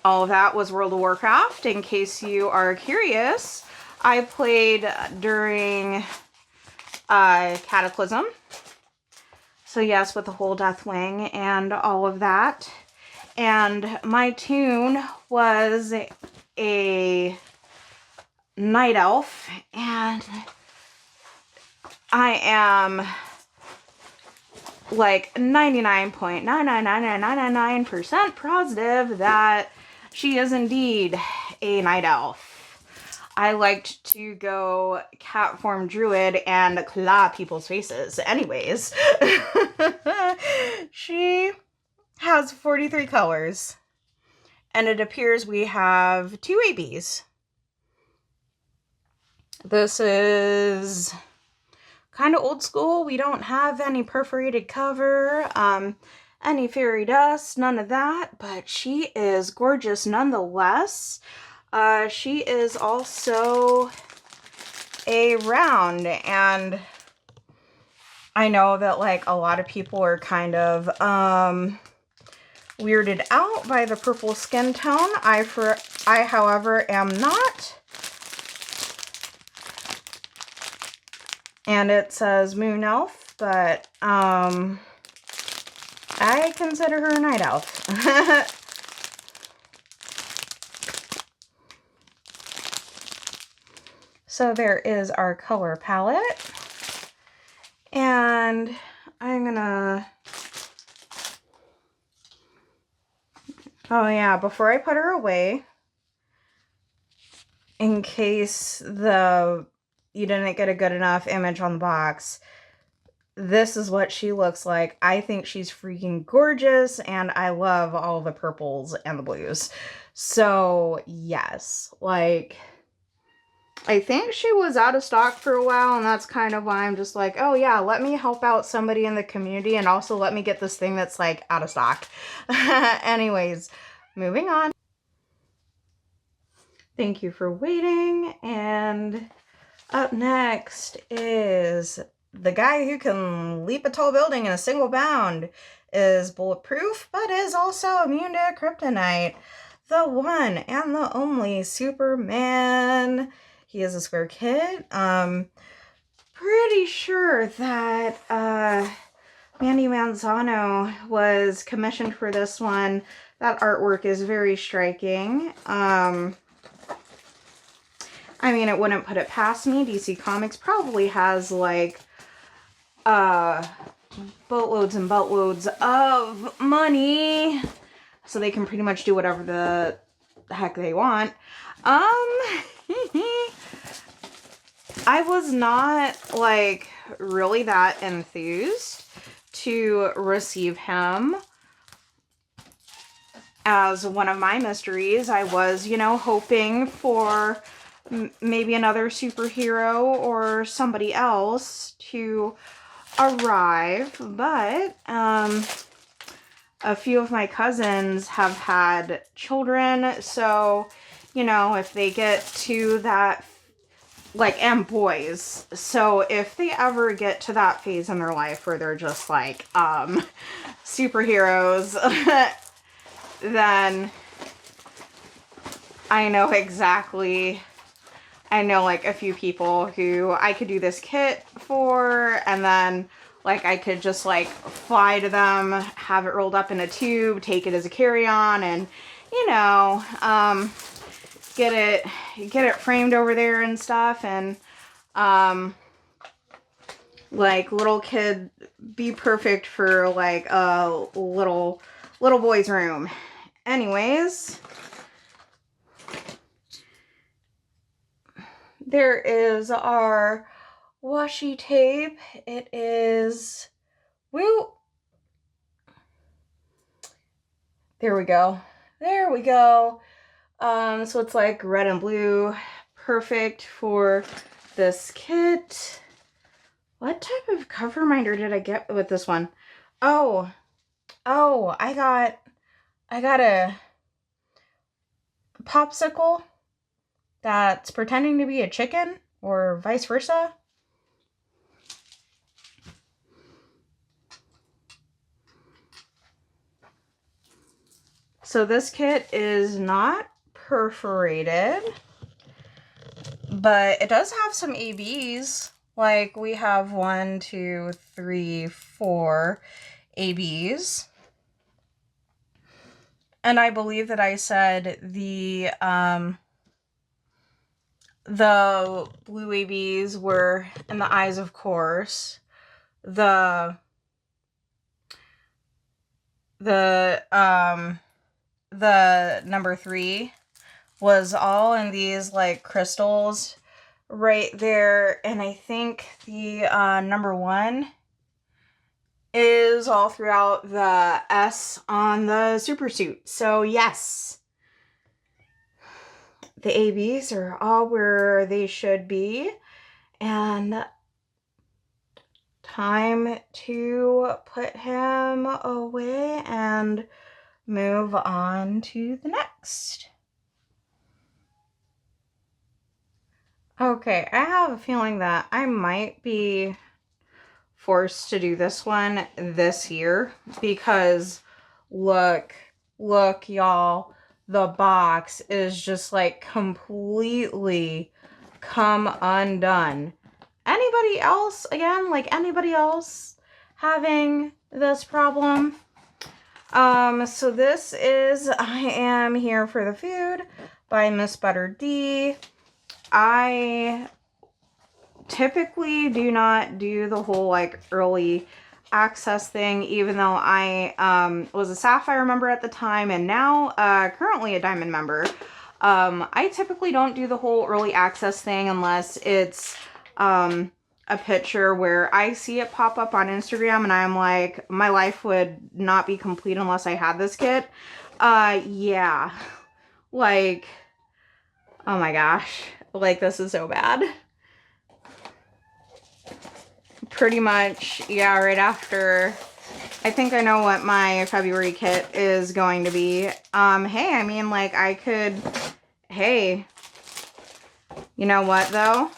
all of that was World of Warcraft. In case you are curious, I played during Cataclysm. So yes, with the whole Deathwing and all of that. And my toon was a night elf, and I am like 99.99999% positive that she is indeed a night elf. I liked to go cat form druid and claw people's faces. Anyways, she has 43 colors, and it appears we have 2 ABs. This is kind of old school. We don't have any perforated cover, any fairy dust, none of that, but she is gorgeous nonetheless. She is also a round, and I know that like a lot of people are kind of weirded out by the purple skin tone. I however am not. And it says Moon Elf, but I consider her a night elf. So there is our color palette. And I'm gonna... Oh yeah, before I put her away, in case you didn't get a good enough image on the box, this is what she looks like. I think she's freaking gorgeous, and I love all the purples and the blues. So yes, like, I think she was out of stock for a while, and that's kind of why I'm just like, oh yeah, let me help out somebody in the community, and also let me get this thing that's like out of stock. Anyways, moving on. Thank you for waiting, and up next is the guy who can leap a tall building in a single bound, is bulletproof, but is also immune to kryptonite. the one and the only Superman. He is a square kit. Pretty sure that Mandy Manzano was commissioned for this one. That artwork is very striking. I mean, it wouldn't put it past me. DC Comics probably has like boatloads and boatloads of money, so they can pretty much do whatever the heck they want. I was not like really that enthused to receive him as one of my mysteries. I was, you know, hoping for maybe another superhero or somebody else to arrive, but a few of my cousins have had children, so, you know, if they get to that, like, and boys, so if they ever get to that phase in their life where they're just like superheroes, then I know exactly, I know like a few people who I could do this kit for, and then like I could just like fly to them, have it rolled up in a tube, take it as a carry-on, and you know, get it framed over there and stuff, and like little kid, be perfect for like a little boy's room. Anyways, there is our washi tape. It is, woo, there we go. There we go. So it's like red and blue, perfect for this kit. What type of cover reminder did I get with this one? Oh, I got a popsicle that's pretending to be a chicken, or vice versa. So this kit is not perforated, but it does have some ABs. Like we have 1, 2, 3, 4 ABs. And I believe that I said the blue ABs were in the eyes, of course. The number 3 was all in these like crystals right there, and I think the number 1 is all throughout the S on the super suit. So yes, the ABs are all where they should be, and time to put him away and move on to the next. Okay, I have a feeling that I might be forced to do this one this year, because look y'all, the box is just like completely come undone. Anybody else, again, like anybody else having this problem? So this is I Am Here for the Food by Miss Butter D. I typically do not do the whole like early access thing, even though I was a Sapphire member at the time and now currently a Diamond member. I typically don't do the whole early access thing unless it's a picture where I see it pop up on Instagram and I'm like, my life would not be complete unless I had this kit. Yeah, like, oh my gosh, like this is so bad. Pretty much, yeah, right after, I think I know what my February kit is going to be. Hey, I mean, like, I could, hey, you know what, though?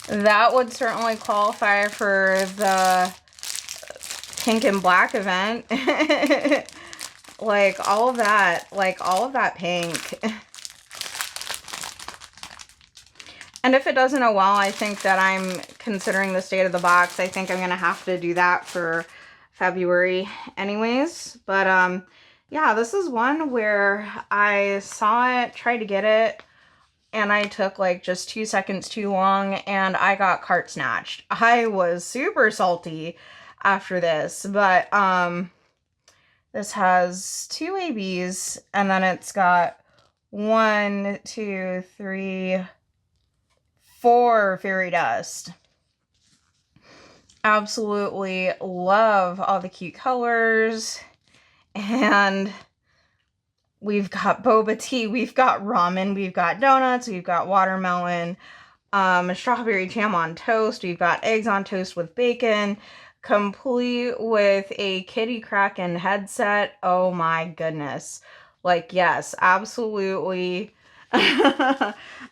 That would certainly qualify for the pink and black event. Like all of that pink. And if it doesn't know well, I think that I'm considering the state of the box. I think I'm going to have to do that for February anyways. But yeah, this is one where I saw it, tried to get it, and I took like just 2 seconds too long and I got cart snatched. I was super salty after this, but this has 2 ABs and then it's got 1, 2, 3, 4 fairy dust. Absolutely love all the cute colors. And we've got boba tea, we've got ramen, we've got donuts, we've got watermelon, strawberry jam on toast, we've got eggs on toast with bacon, complete with a Kitty Kraken headset. Oh my goodness. Like, yes, absolutely.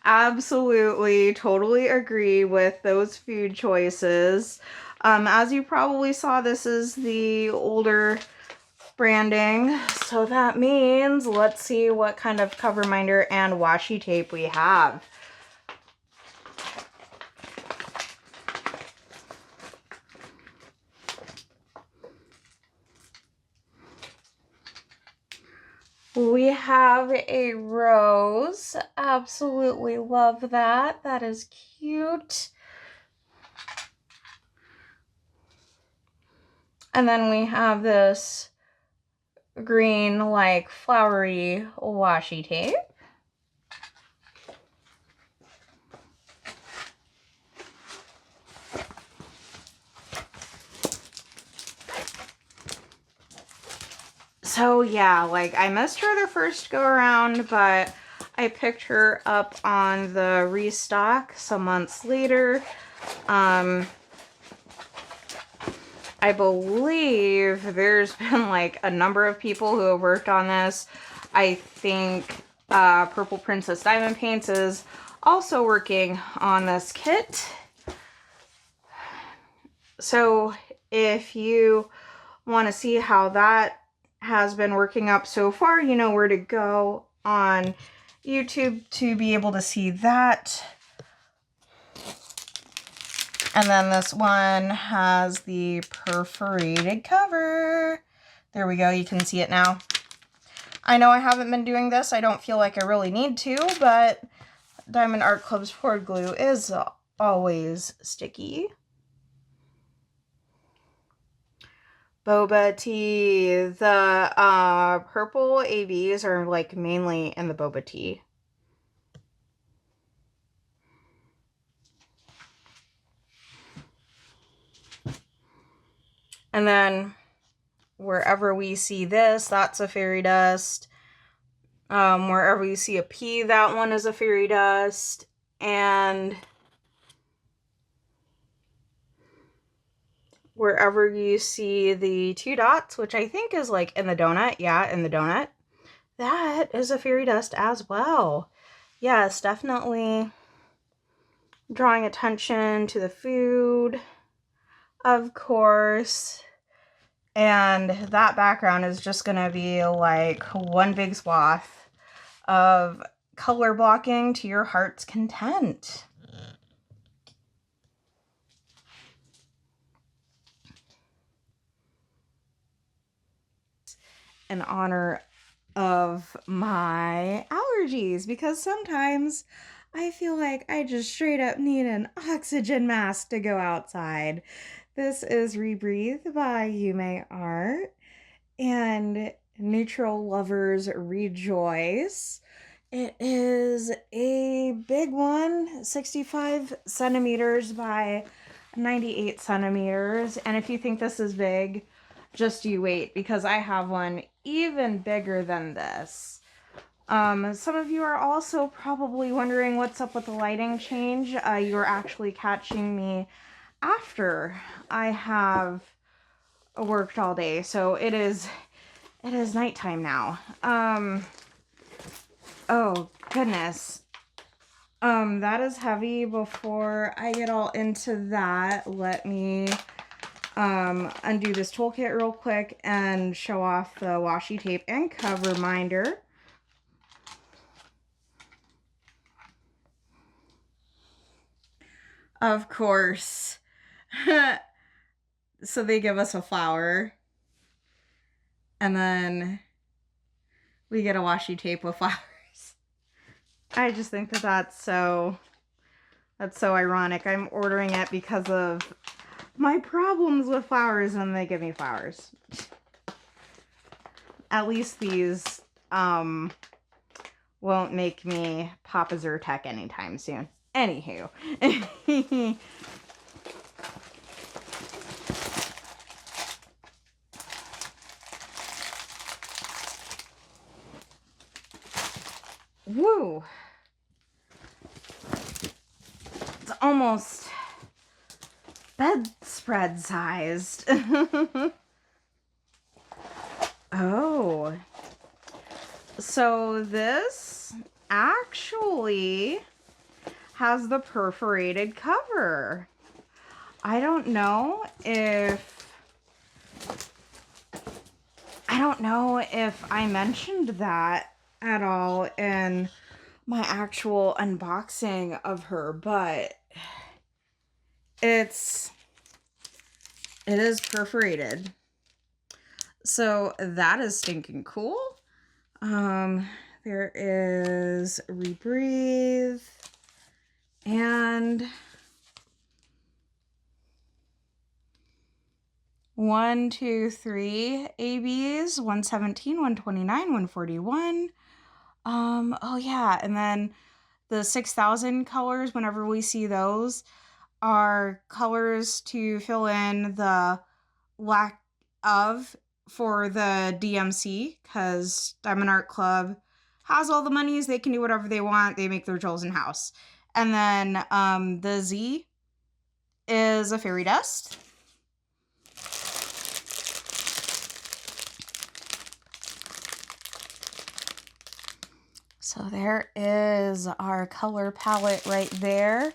Absolutely, totally agree with those food choices. As you probably saw, this is the older branding, so that means let's see what kind of cover minder and washi tape we have. We have a rose. Absolutely love that. That is cute. And then we have this green, like, flowery washi tape. So yeah, like, I missed her the first go around, but I picked her up on the restock some months later. I believe there's been like a number of people who have worked on this. I think Purple Princess Diamond Paints is also working on this kit. So if you want to see how that has been working up so far, you know where to go on YouTube to be able to see that. And then this one has the perforated cover. There we go. You can see it now. I know I haven't been doing this. I don't feel like I really need to, but Diamond Art Club's poured glue is always sticky. Boba tea. The purple ABs are like mainly in the boba tea. And then wherever we see this, that's a fairy dust. Wherever you see a P, that one is a fairy dust. And wherever you see the 2 dots, which I think is like in the donut. Yeah, in the donut. That is a fairy dust as well. Yes, definitely drawing attention to the food, of course. And that background is just going to be like one big swath of color blocking to your heart's content. In honor of my allergies, because sometimes I feel like I just straight up need an oxygen mask to go outside. This is Rebreathe by Yume Art, and Neutral Lovers Rejoice. It is a big one, 65 centimeters by 98 centimeters. And if you think this is big, just you wait, because I have one even bigger than this. Some of you are also probably wondering what's up with the lighting change. You're actually catching me after I have worked all day, so it is nighttime now. Oh goodness. That is heavy. Before I get all into that, let me undo this toolkit real quick and show off the washi tape and cover minder. Of course. So they give us a flower. And then we get a washi tape with flowers. I just think that that's so ironic. I'm ordering it because of my problems with flowers and they give me flowers. At least these won't make me pop a Zyrtec anytime soon. Anywho. Woo! It's almost bedspread sized. Oh. So this actually has the perforated cover. I don't know if I mentioned that at all in my actual unboxing of her, but it is perforated. So that is stinking cool. There is Rebreathe and 1, 2, 3 ABs, 117, 129, 141. Oh yeah, and then the 6,000 colors, whenever we see those, are colors to fill in the lack of for the DMC, because Diamond Art Club has all the monies. They can do whatever they want. They make their jewels in-house. And then the Z is a fairy dust. So there is our color palette right there.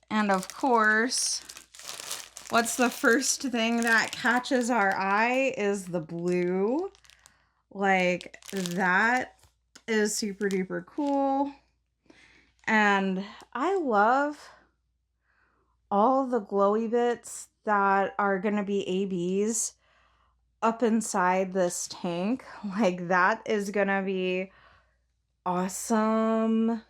And of course, what's the first thing that catches our eye is the blue. Like, that is super duper cool. And I love all the glowy bits that are going to be ABs up inside this tank. Like, that is going to be awesome.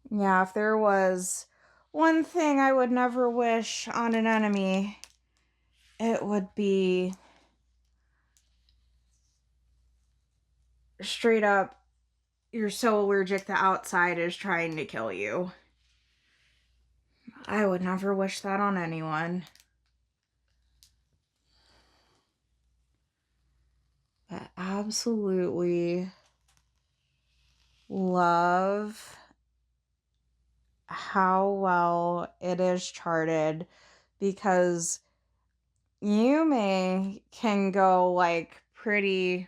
Yeah, if there was one thing I would never wish on an enemy, it would be straight up, you're so allergic the outside is trying to kill you. I would never wish that on anyone. But absolutely love how well it is charted, because you can go like pretty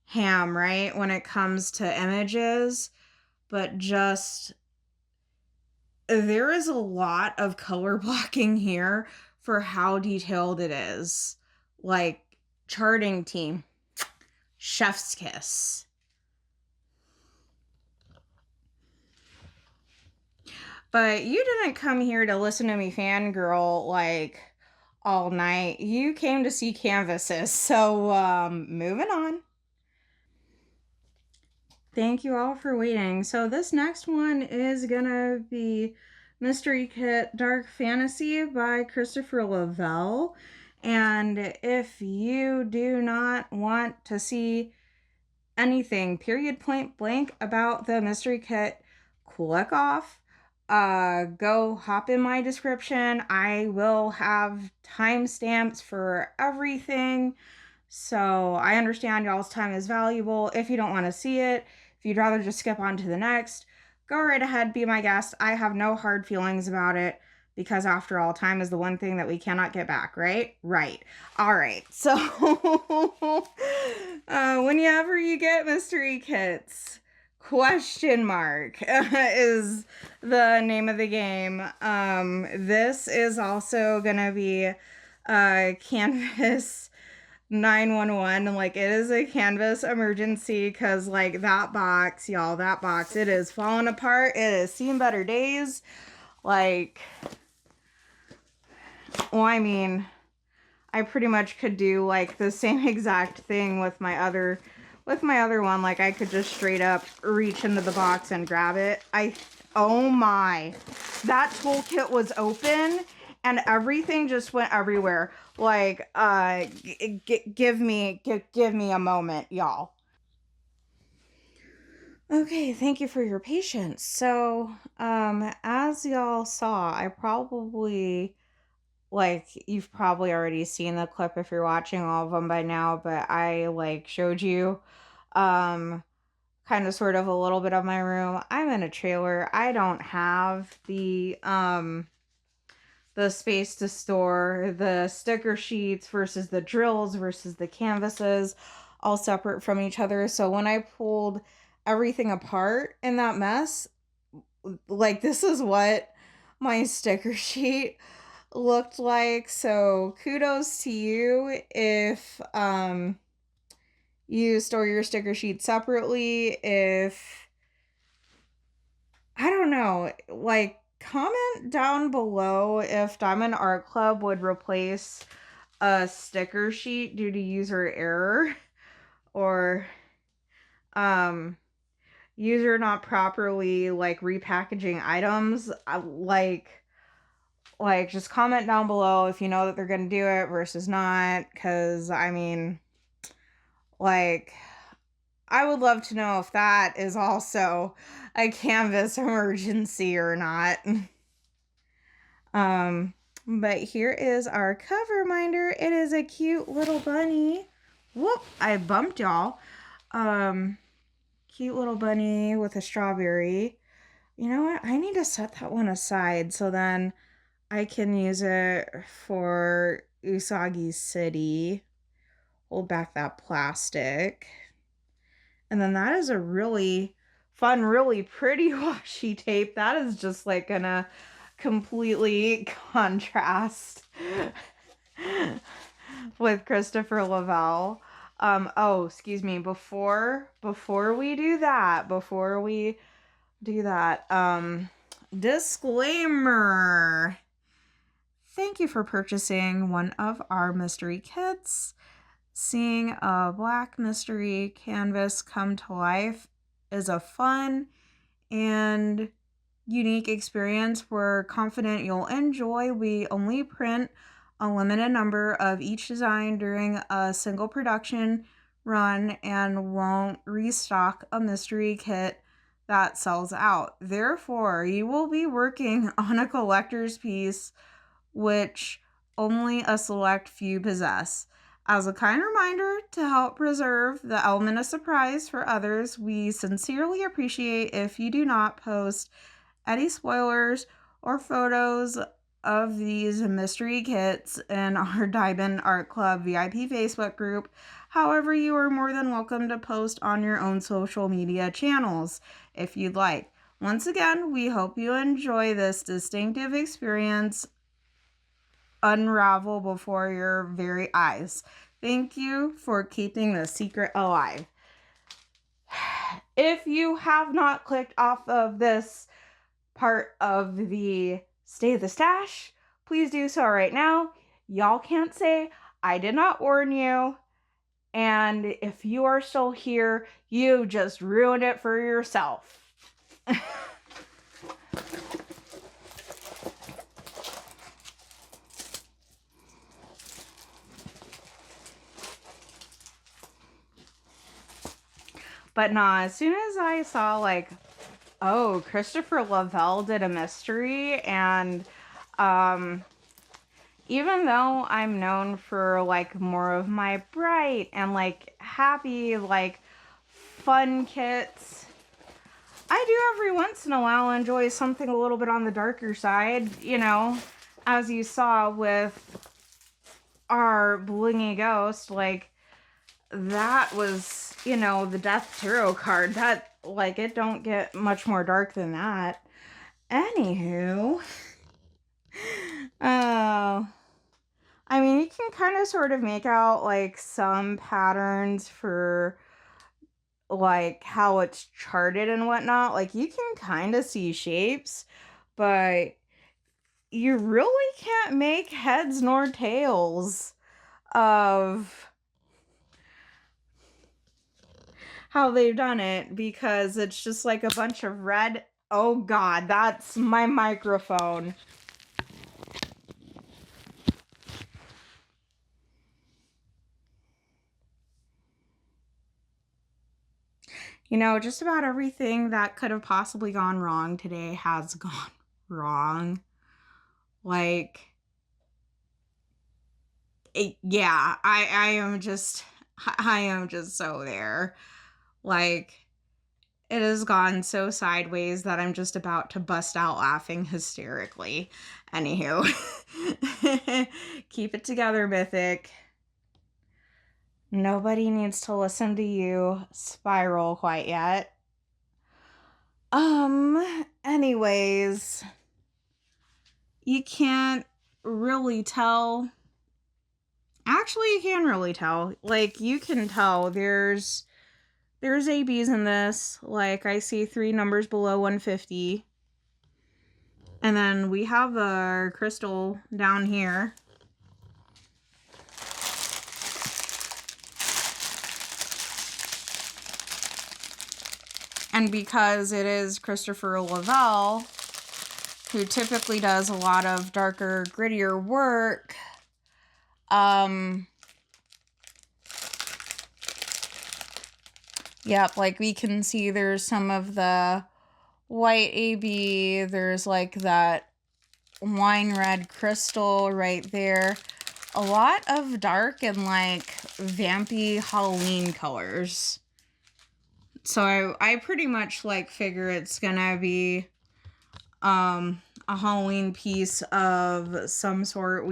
ham, right, when it comes to images, but just there is a lot of color blocking here for how detailed it is. Like, charting team, chef's kiss. But you didn't come here to listen to me fangirl like all night. You came to see canvases. So moving on. Thank you all for waiting. So this next one is gonna be Mystery Kit Dark Fantasy by Christopher Lavelle. And if you do not want to see anything period point blank about the mystery kit, click off. Go hop in my description. I will have timestamps for everything. So I understand y'all's time is valuable. If you don't want to see it, if you'd rather just skip on to the next, go right ahead, be my guest. I have no hard feelings about it, because after all, time is the one thing that we cannot get back, right? Right. All right. So whenever you get mystery kits, Question mark is the name of the game. This is also gonna be Canvas 911. Like, it is a Canvas emergency because, like, that box, y'all, that box, it is falling apart. It has seen better days. Like, well, I mean, I pretty much could do like the same exact thing with my other one. Like, I could just straight up reach into the box and grab it. Oh my, that toolkit was open and everything just went everywhere. Like, give me a moment, y'all. Okay, thank you for your patience. So, as y'all saw, I probably, like, you've probably already seen the clip if you're watching all of them by now, but I, like, showed you, kind of sort of a little bit of my room. I'm in a trailer. I don't have the space to store the sticker sheets versus the drills versus the canvases all separate from each other. So when I pulled everything apart in that mess, like, this is what my sticker sheet looked like. So kudos to you if you store your sticker sheet separately. If, I don't know, like, comment down below if Diamond Art Club would replace a sticker sheet due to user error or user not properly, like, repackaging items. Like, just comment down below if you know that they're going to do it versus not, because, I mean, like, I would love to know if that is also a Canvas emergency or not. But here is our cover reminder. It is a cute little bunny. Whoop, I bumped y'all. Cute little bunny with a strawberry. You know what? I need to set that one aside so then I can use it for Usagi City. Hold back that plastic. And then that is a really fun, really pretty washi tape. That is just like gonna completely contrast with Christopher Lavelle. Oh, excuse me, before we do that, disclaimer. Thank you for purchasing one of our mystery kits. Seeing a black mystery canvas come to life is a fun and unique experience we're confident you'll enjoy. We only print a limited number of each design during a single production run and won't restock a mystery kit that sells out. Therefore, you will be working on a collector's piece which only a select few possess. As a kind reminder to help preserve the element of surprise for others, we sincerely appreciate if you do not post any spoilers or photos of these mystery kits in our Diamond Art Club VIP Facebook group. However, you are more than welcome to post on your own social media channels if you'd like. Once again, we hope you enjoy this distinctive experience unravel before your very eyes. Thank you for keeping the secret alive. If you have not clicked off of this part of the Stay the Stash, please do so right now. Y'all can't say I did not warn you. And if you are still here, you just ruined it for yourself. But nah, as soon as I saw, like, oh, Christopher Lavelle did a mystery, and even though I'm known for, like, more of my bright and, like, happy, like, fun kits, I do every once in a while enjoy something a little bit on the darker side, you know, as you saw with our Blingy Ghost. Like, that was you know, the Death Tarot card. That, like, it don't get much more dark than that. Anywho. Oh. I mean, you can kind of sort of make out, like, some patterns for, like, how it's charted and whatnot. Like, you can kind of see shapes, but you really can't make heads nor tails of how they've done it, because it's just like a bunch of red. Oh God, that's my microphone. You know, just about everything that could have possibly gone wrong today has gone wrong. Like, yeah, I am just so there. Like, it has gone so sideways that I'm just about to bust out laughing hysterically. Anywho, keep it together, Mythic. Nobody needs to listen to you spiral quite yet. Anyways, you can't really tell. Actually, you can really tell. Like, you can tell there's ABs in this. Like, I see 3 numbers below 150. And then we have our crystal down here. And because it is Christopher Lavelle, who typically does a lot of darker, grittier work, yep, like we can see there's some of the white AB, there's like that wine red crystal right there. A lot of dark and like vampy Halloween colors. So I pretty much like figure it's gonna be a Halloween piece of some sort.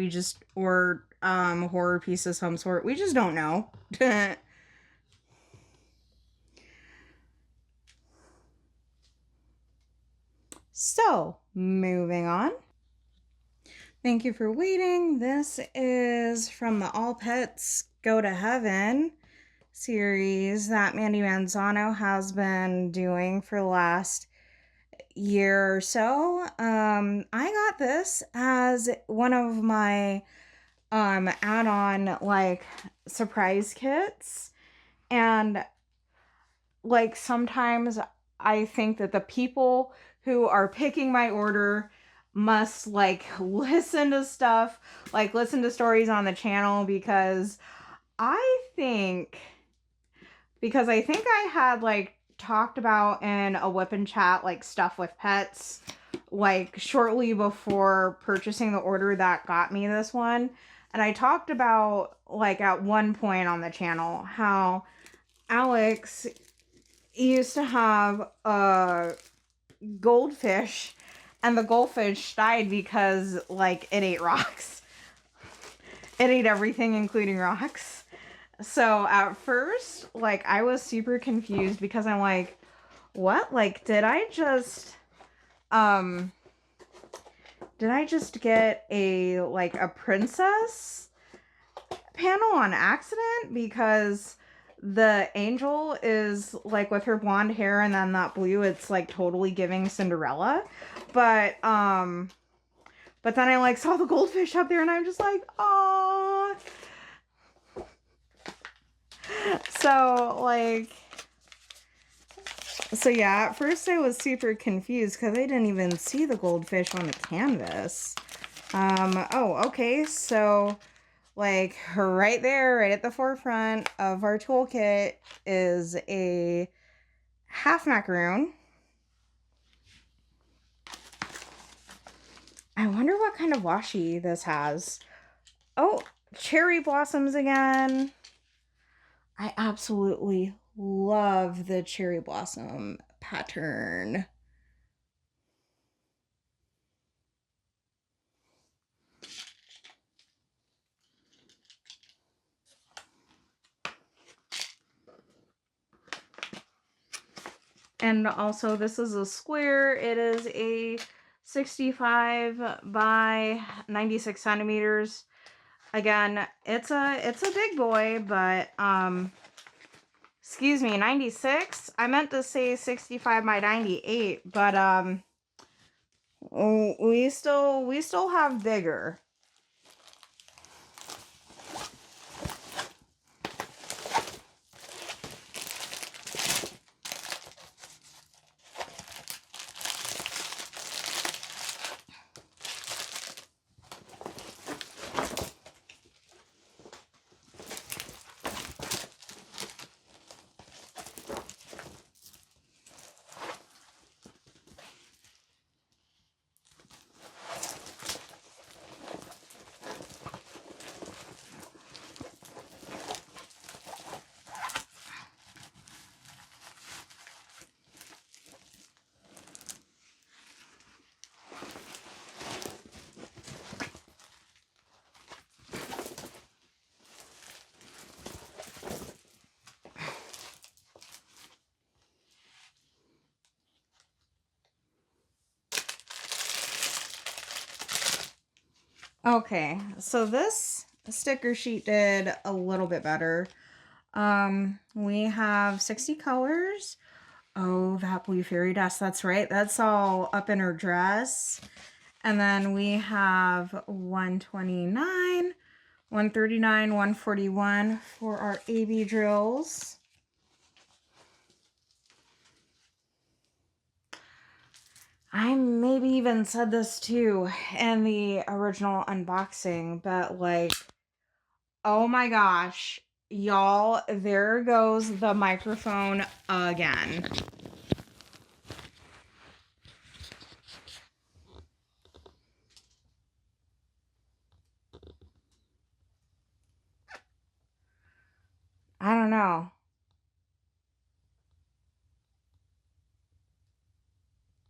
Or horror piece of some sort. We just don't know. So, moving on. Thank you for waiting. This is from the All Pets Go to Heaven series that Mandy Manzano has been doing for the last year or so. I got this as one of my add-on like surprise kits, and like sometimes I think that the people who are picking my order must like listen to stuff, like listen to stories on the channel, because I think I had like talked about in a whip and chat like stuff with pets like shortly before purchasing the order that got me this one. And I talked about like at one point on the channel how Alex used to have a goldfish, and the goldfish died because like it ate rocks. It ate everything, including rocks. So at first, like, I was super confused because I'm like, what? Like, did I just get a, like, a princess panel on accident? Because the angel is, like, with her blonde hair, and then that blue, it's, like, totally giving Cinderella. But then I, like, saw the goldfish up there, and I'm just like, aww. So yeah, at first I was super confused because I didn't even see the goldfish on the canvas. Oh, okay, so like right there, right at the forefront of our toolkit is a half macaroon. I wonder what kind of washi this has. Oh, cherry blossoms again. I absolutely love the cherry blossom pattern. And also this is a square. It is a 65 by 96 centimeters. Again, it's a big boy, but excuse me, 96. I meant to say 65 by 98, but we still have bigger. Okay, so this sticker sheet did a little bit better. We have 60 colors. Oh, that blue fairy dust, that's right. That's all up in her dress. And then we have 129, 139, 141 for our AB drills. I maybe even said this too in the original unboxing, but like, oh my gosh, y'all, there goes the microphone again. I don't know.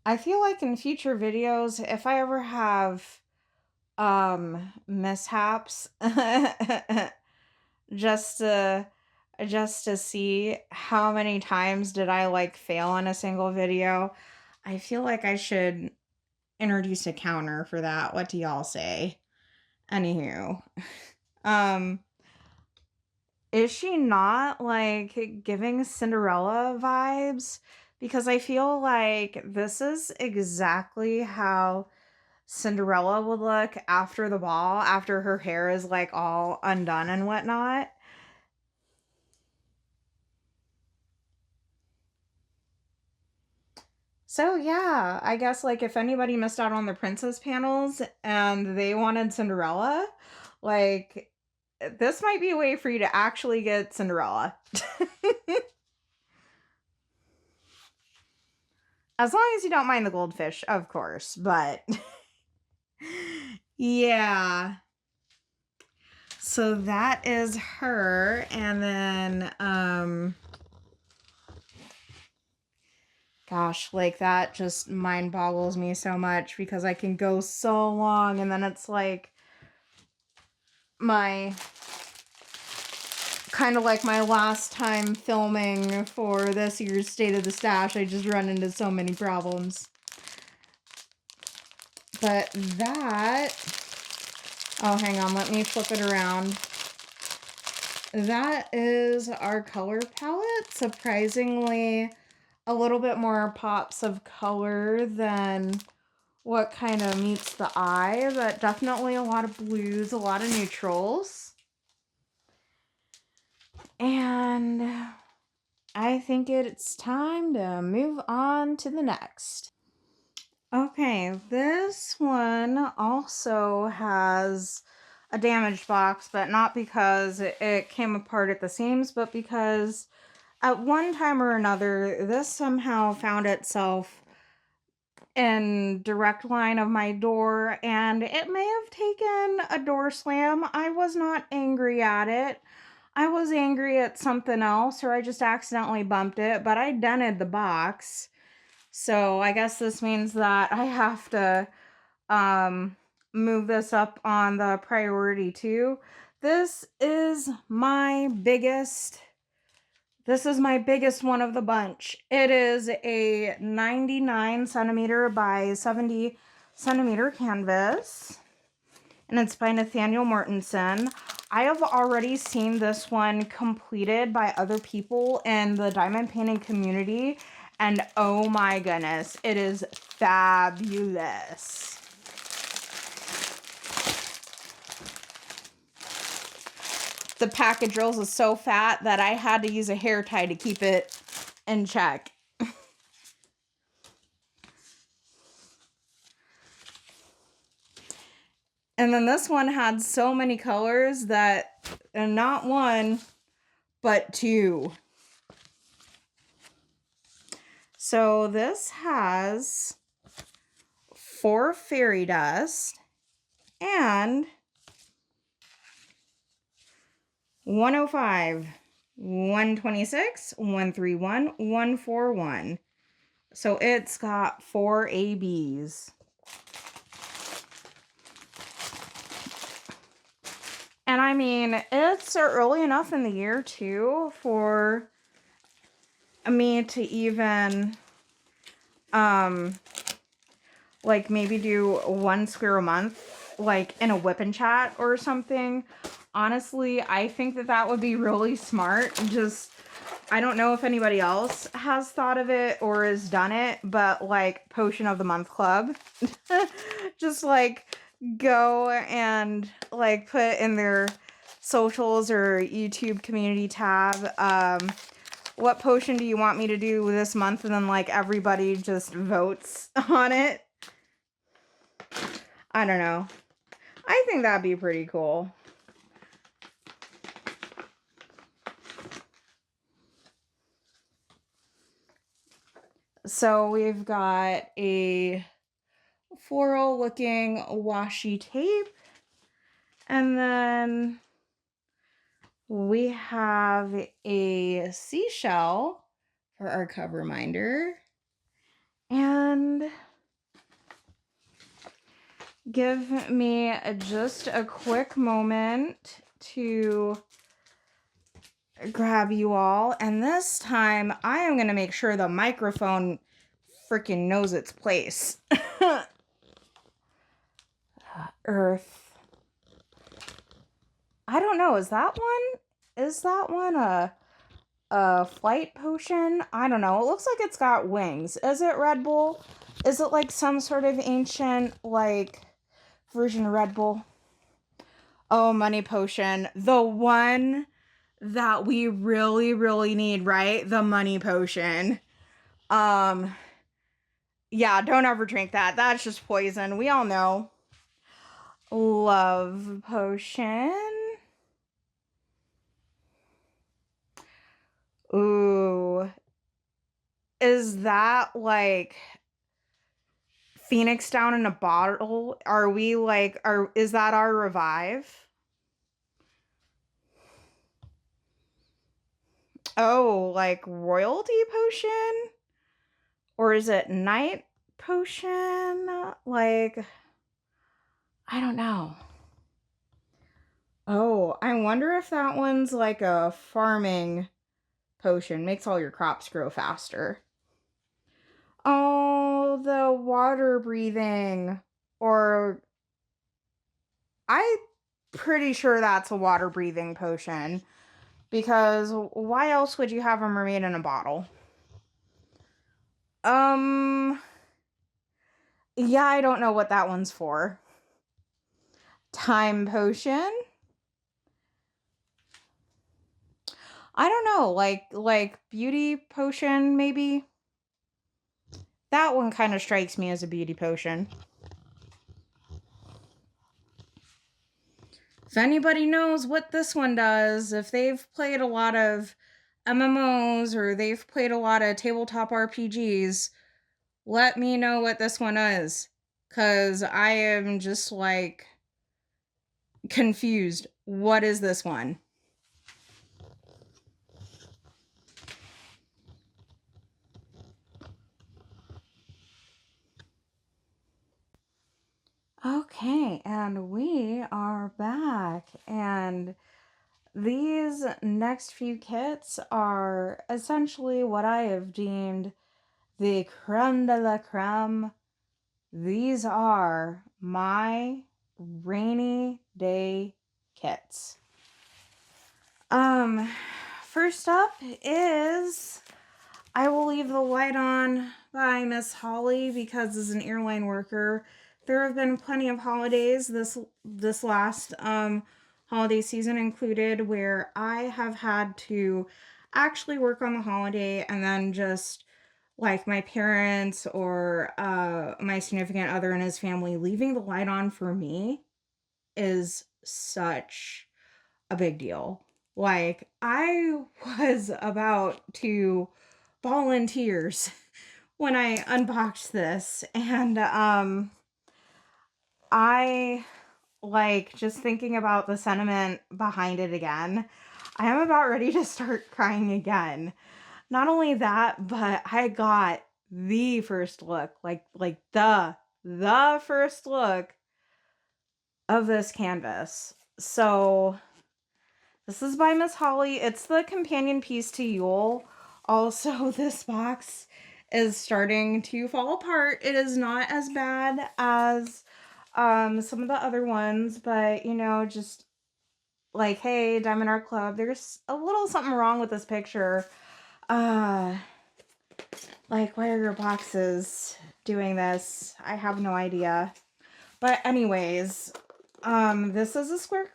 I feel like in future videos, if I ever have mishaps just to see how many times did I like fail on a single video, I feel like I should introduce a counter for that. What do y'all say? Anywho, is she not like giving Cinderella vibes? Because I feel like this is exactly how Cinderella would look after the ball, after her hair is like all undone and whatnot. So yeah, I guess like if anybody missed out on the princess panels and they wanted Cinderella, like this might be a way for you to actually get Cinderella. As long as you don't mind the goldfish, of course, but yeah. So that is her, and then gosh, like that just mind boggles me so much because I can go so long and then it's like my kind of like my last time filming for this year's State of the Stash. I just run into so many problems. But that, oh, hang on, let me flip it around. That is our color palette. Surprisingly, a little bit more pops of color than what kind of meets the eye, but definitely a lot of blues, a lot of neutrals. And I think it's time to move on to the next. Okay, this one also has a damaged box, but not because it came apart at the seams, but because at one time or another, this somehow found itself in direct line of my door, and it may have taken a door slam. I was not angry at it. I was angry at something else, or I just accidentally bumped it, but I dented the box. So I guess this means that I have to move this up on the priority 2. This is my biggest This is my biggest one of the bunch. It is a 99 centimeter by 70 centimeter canvas, and it's by Nathaniel Mortensen. I have already seen this one completed by other people in the diamond painting community, and oh my goodness, it is fabulous. The package rolls is so fat that I had to use a hair tie to keep it in check. And then this one had so many colors that, and not one, but two. So this has 4 fairy dust and 105, 126, 131, 141. So it's got 4 ABs. And I mean, it's early enough in the year too for me to even like maybe do 1 square a month, like in a whip and chat or something. Honestly, I think that that would be really smart. Just, I don't know if anybody else has thought of it or has done it, but like Potion of the Month Club. Just like go and like put in their socials or YouTube community tab, what potion do you want me to do this month? And then like everybody just votes on it. I don't know. I think that'd be pretty cool. So we've got a floral looking washi tape. And then we have a seashell for our cover reminder. And give me just a quick moment to grab you all. And this time I am going to make sure the microphone freaking knows its place. Earth. I don't know. Is that one a flight potion? I don't know. It looks like it's got wings. Is it Red Bull? Is it like some sort of ancient like version of Red Bull? Oh, money potion. The one that we really, really need, right? The money potion. Yeah, don't ever drink that. That's just poison. We all know. Love potion. Ooh. Is that like Phoenix down in a bottle? Are we like, is that our revive? Oh, like royalty potion? Or is it night potion? Like, I don't know. Oh, I wonder if that one's like a farming potion. Makes all your crops grow faster. Oh, the water breathing. Or I'm pretty sure that's a water breathing potion. Because why else would you have a mermaid in a bottle? Yeah, I don't know what that one's for. Time potion? I don't know, like beauty potion maybe? That one kind of strikes me as a beauty potion. If anybody knows what this one does, if they've played a lot of MMOs or they've played a lot of tabletop RPGs, let me know what this one is. Because I am just like confused. What is this one? Okay, and we are back. And these next few kits are essentially what I have deemed the creme de la creme. These are my rainy day kits. First up is I Will Leave the Light On by Miss Holly, because as an airline worker, there have been plenty of holidays this last holiday season included where I have had to actually work on the holiday, and then just like my parents or my significant other and his family leaving the light on for me is such a big deal. Like, I was about to bawl in tears when I unboxed this, and I like just thinking about the sentiment behind it again. I am about ready to start crying again. Not only that, but I got the first look, like the first look of this canvas. So this is by Miss Holly. It's the companion piece to Yule. Also, this box is starting to fall apart. It is not as bad as some of the other ones, but you know, just like, hey, Diamond Art Club, there's a little something wrong with this picture. Like, why are your boxes doing this? I have no idea. But anyways, this is a square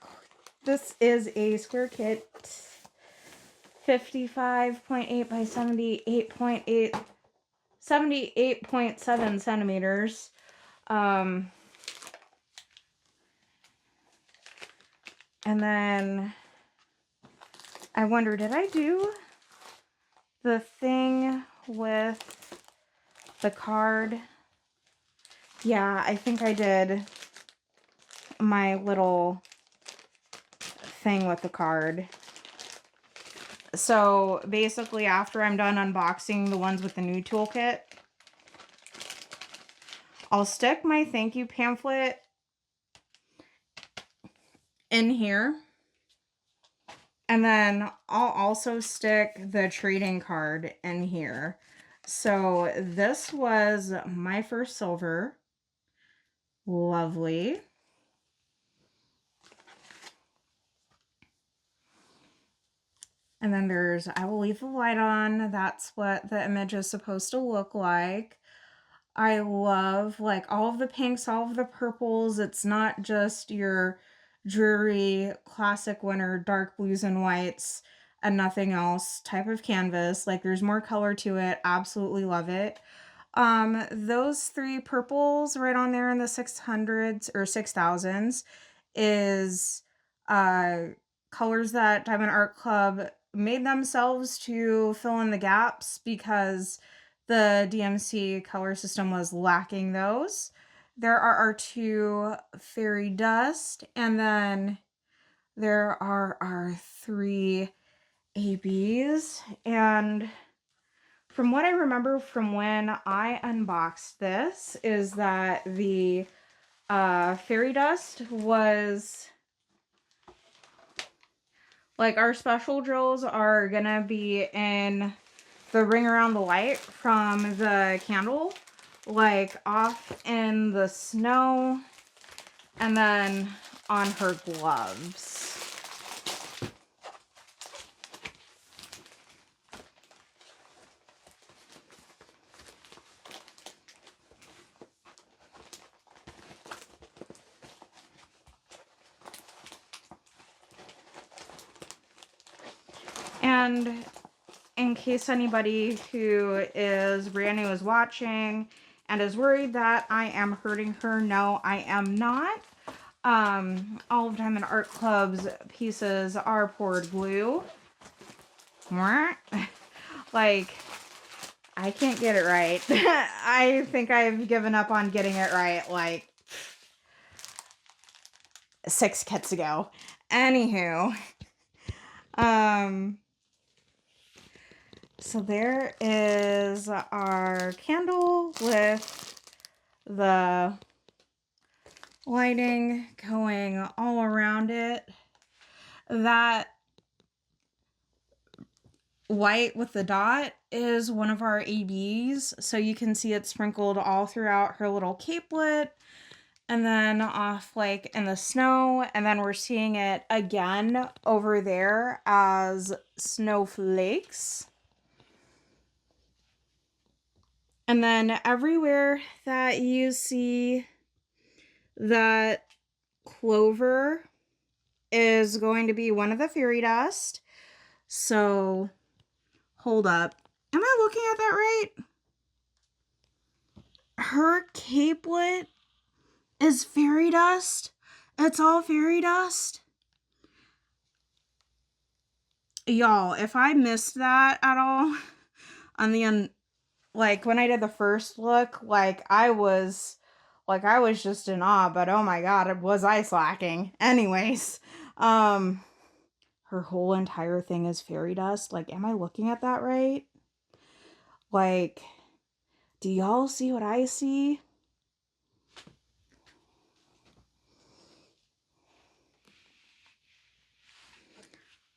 kit, 55.8 by 78.7 centimeters. And then I wonder, did I do the thing with the card? Yeah, I think I did my little thing with the card. So basically, after I'm done unboxing the ones with the new toolkit, I'll stick my thank you pamphlet in here. And then I'll also stick the trading card in here. So this was my first silver. Lovely. And then there's I Will Leave the Light On. That's what the image is supposed to look like. I love like all of the pinks, all of the purples. It's not just your dreary classic winter dark blues and whites and nothing else type of canvas. Like, there's more color to it. Absolutely love it. Those three purples right on there in the 600s or 6000s is colors that Diamond Art Club made themselves to fill in the gaps because the DMC color system was lacking those. There are our two Fairy Dust, and then there are our three ABs. And from what I remember from when I unboxed this is that the Fairy Dust was like, our special drills are gonna be in the ring around the light from the candle, like off in the snow, and then on her gloves. And in case anybody who is brand new is watching and is worried that I am hurting her, no, I am not. All of Diamond Art Club's pieces are poured glue. Like, I can't get it right. I think I've given up on getting it right like 6 kits ago. Anywho, so there is our candle with the lighting going all around it. That white with the dot is one of our ABs. So you can see it sprinkled all throughout her little capelet. And then off like in the snow. And then we're seeing it again over there as snowflakes. And then everywhere that you see that clover is going to be one of the fairy dust. So hold up. Am I looking at that right? Her capelet is fairy dust. It's all fairy dust. Y'all, if I missed that at all on the like when I did the first look, like I was just in awe, but oh my god, was I slacking. Anyways, her whole entire thing is fairy dust. Like, am I looking at that right? Like, do y'all see what I see?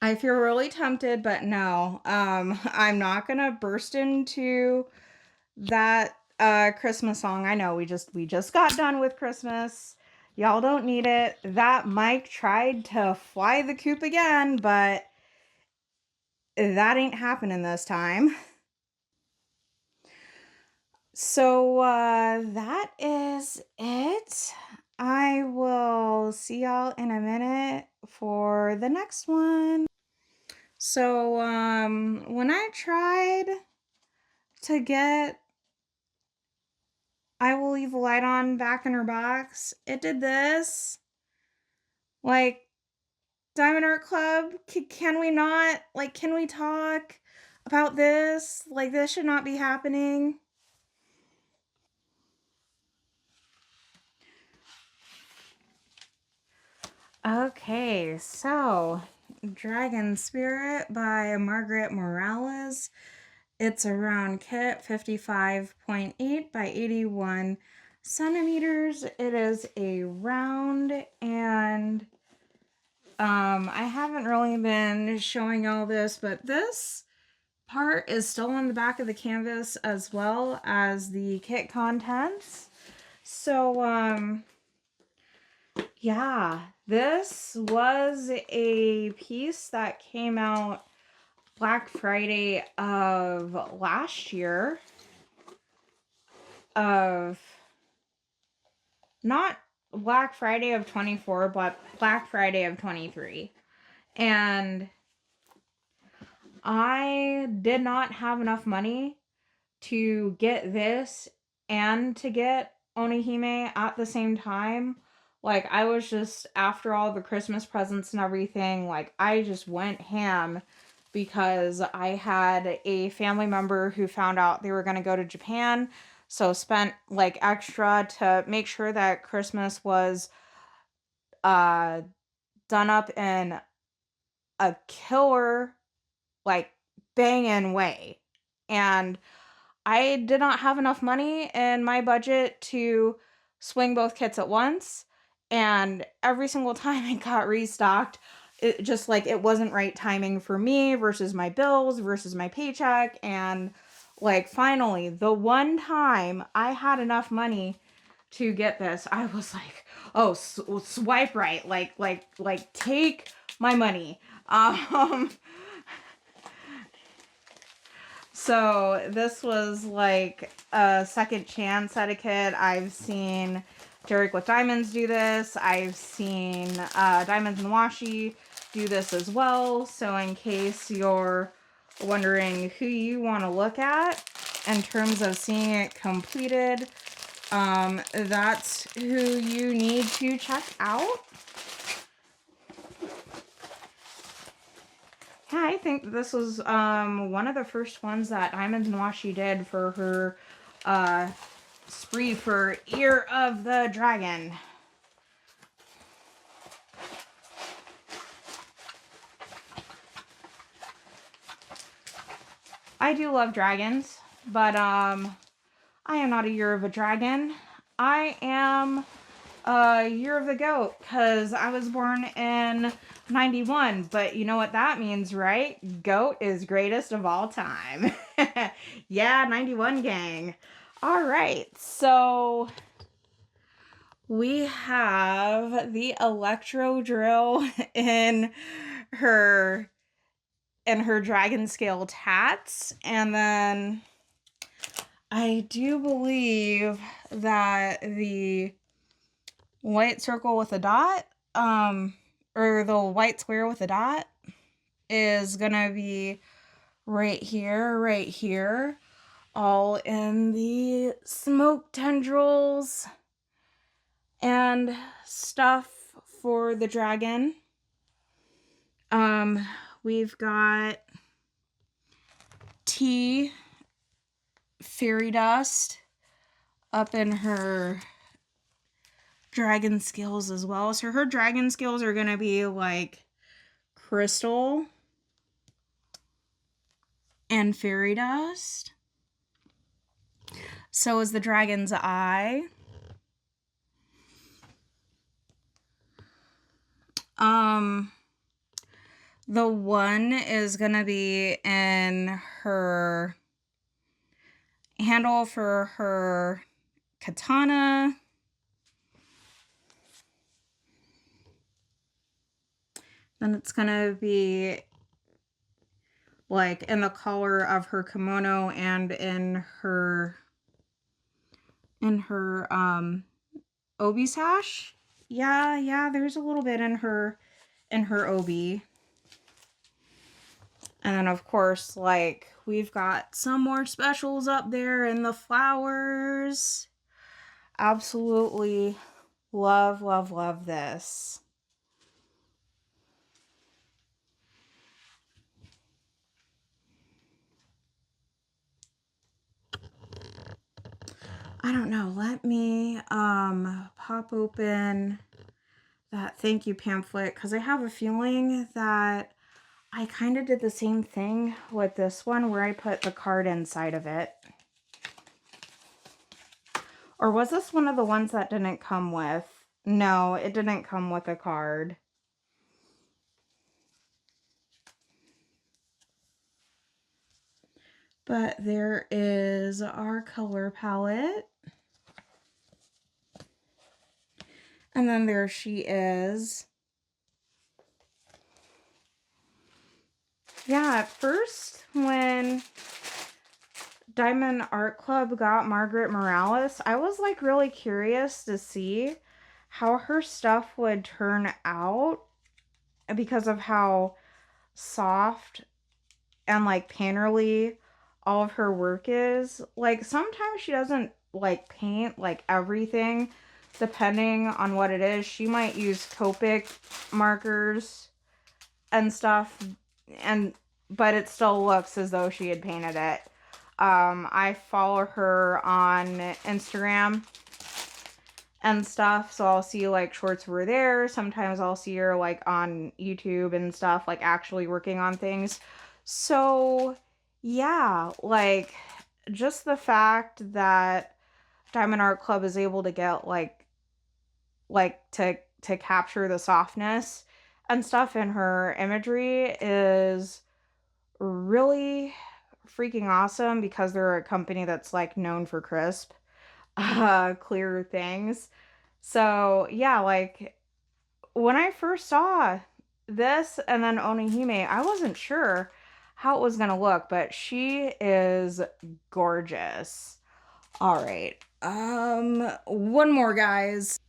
I feel really tempted, but no. I'm not gonna burst into that Christmas song. I know we just got done with Christmas. Y'all don't need it. That Mike tried to fly the coop again, but that ain't happening this time. So that is it. I will see y'all in a minute for the next one. So when I tried to get I Will Leave the Light On back in her box, it did this. Like, Diamond Art Club, can we not? Like, can we talk about this? Like, this should not be happening. Okay, so Dragon Spirit by Margaret Morales. It's a round kit, 55.8 by 81 centimeters. It is a round, and I haven't really been showing all this, but this part is still on the back of the canvas as well as the kit contents. So, yeah, this was a piece that came out Black Friday of last year. Not Black Friday of 24, but Black Friday of 23. And I did not have enough money to get this and to get Onihime at the same time. Like, I was just, after all the Christmas presents and everything, like, I just went ham because I had a family member who found out they were going to go to Japan. So spent, like, extra to make sure that Christmas was done up in a killer, like, banging way. And I did not have enough money in my budget to swing both kits at once. And every single time it got restocked, it just like it wasn't right timing for me versus my bills versus my paycheck. And like finally, the one time I had enough money to get this, I was like, oh, swipe right, like take my money. So this was like a second chance etiquette. I've seen Derek with Diamonds do this. I've seen Diamonds and Washi do this as well. So in case you're wondering who you want to look at in terms of seeing it completed, that's who you need to check out. Yeah, I think this was one of the first ones that Diamonds and Washi did for her spree for Ear of the Dragon. I do love dragons, but I am not a Year of a Dragon. I am year of the goat, because I was born in 91, but you know what that means, right? Goat is greatest of all time. Yeah, 91 gang. All right, so we have the electro drill in her dragon scale tats, and then I do believe that the white circle with a dot, or the white square with a dot, is gonna be right here, all in the smoke tendrils and stuff for the dragon. We've got tea fairy dust up in her dragon scales as well. So her dragon scales are going to be like crystal and fairy dust. So is the dragon's eye. The one is going to be in her handle for her katana. Then it's going to be like in the collar of her kimono and in her obi sash. Yeah, there's a little bit in her obi. And then, of course, like, we've got some more specials up there in the flowers. Absolutely love, love, love this. I don't know. Let me pop open that thank you pamphlet, because I have a feeling that I kind of did the same thing with this one where I put the card inside of it. Or was this one of the ones that didn't come with? No, it didn't come with a card. But there is our color palette. And then there she is. Yeah, at first when Diamond Art Club got Margaret Morales, I was like really curious to see how her stuff would turn out because of how soft and like painterly all of her work is. Like sometimes she doesn't like paint like everything depending on what it is. She might use Copic markers and stuff, but it still looks as though she had painted it. I follow her on Instagram and stuff, so I'll see like shorts of her there. Sometimes I'll see her like on YouTube and stuff, like actually working on things. So yeah, like just the fact that Diamond Art Club is able to get like to capture the softness and stuff in her imagery is really freaking awesome, because they're a company that's like known for crisp, clear things. So yeah, like when I first saw this and then Onihime, I wasn't sure how it was gonna look, but she is gorgeous. All right, one more, guys.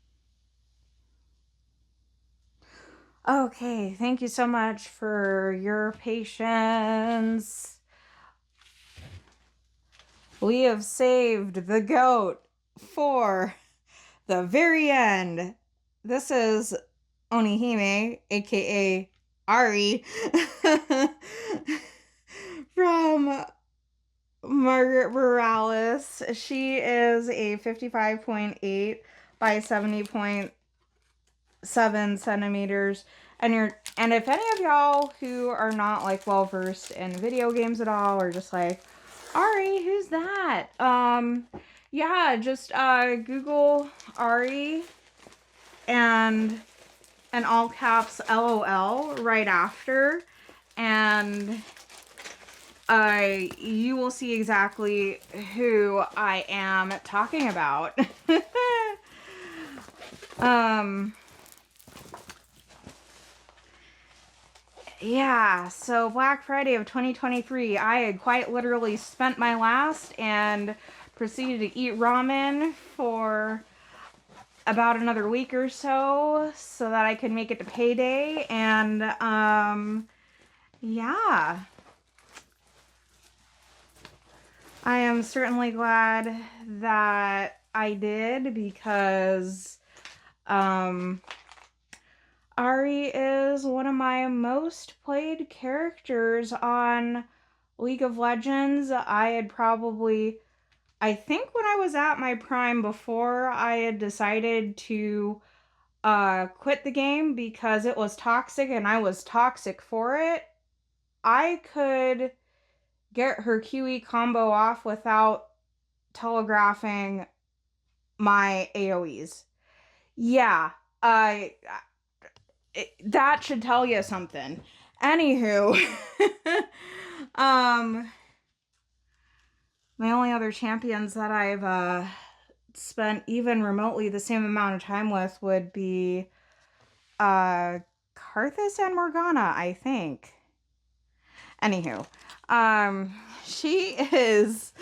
Okay, thank you so much for your patience. We have saved the goat for the very end. This is Onihime, aka Ari, from Margaret Morales. She is a 55.8 by 70.7 centimeters. And if any of y'all who are not like well versed in video games at all, or just like, Ari, who's that? Yeah, just Google Ari and an all caps LOL right after, and you will see exactly who I am talking about. Yeah, so Black Friday of 2023, I had quite literally spent my last and proceeded to eat ramen for about another week or so that I could make it to payday, and yeah. I am certainly glad that I did, because Ari is one of my most played characters on League of Legends. I think when I was at my prime, before I had decided to quit the game because it was toxic and I was toxic for it, I could get her QE combo off without telegraphing my AoEs. Yeah, that should tell you something. Anywho, my only other champions that I've spent even remotely the same amount of time with would be Karthus and Morgana, I think. Anywho, she has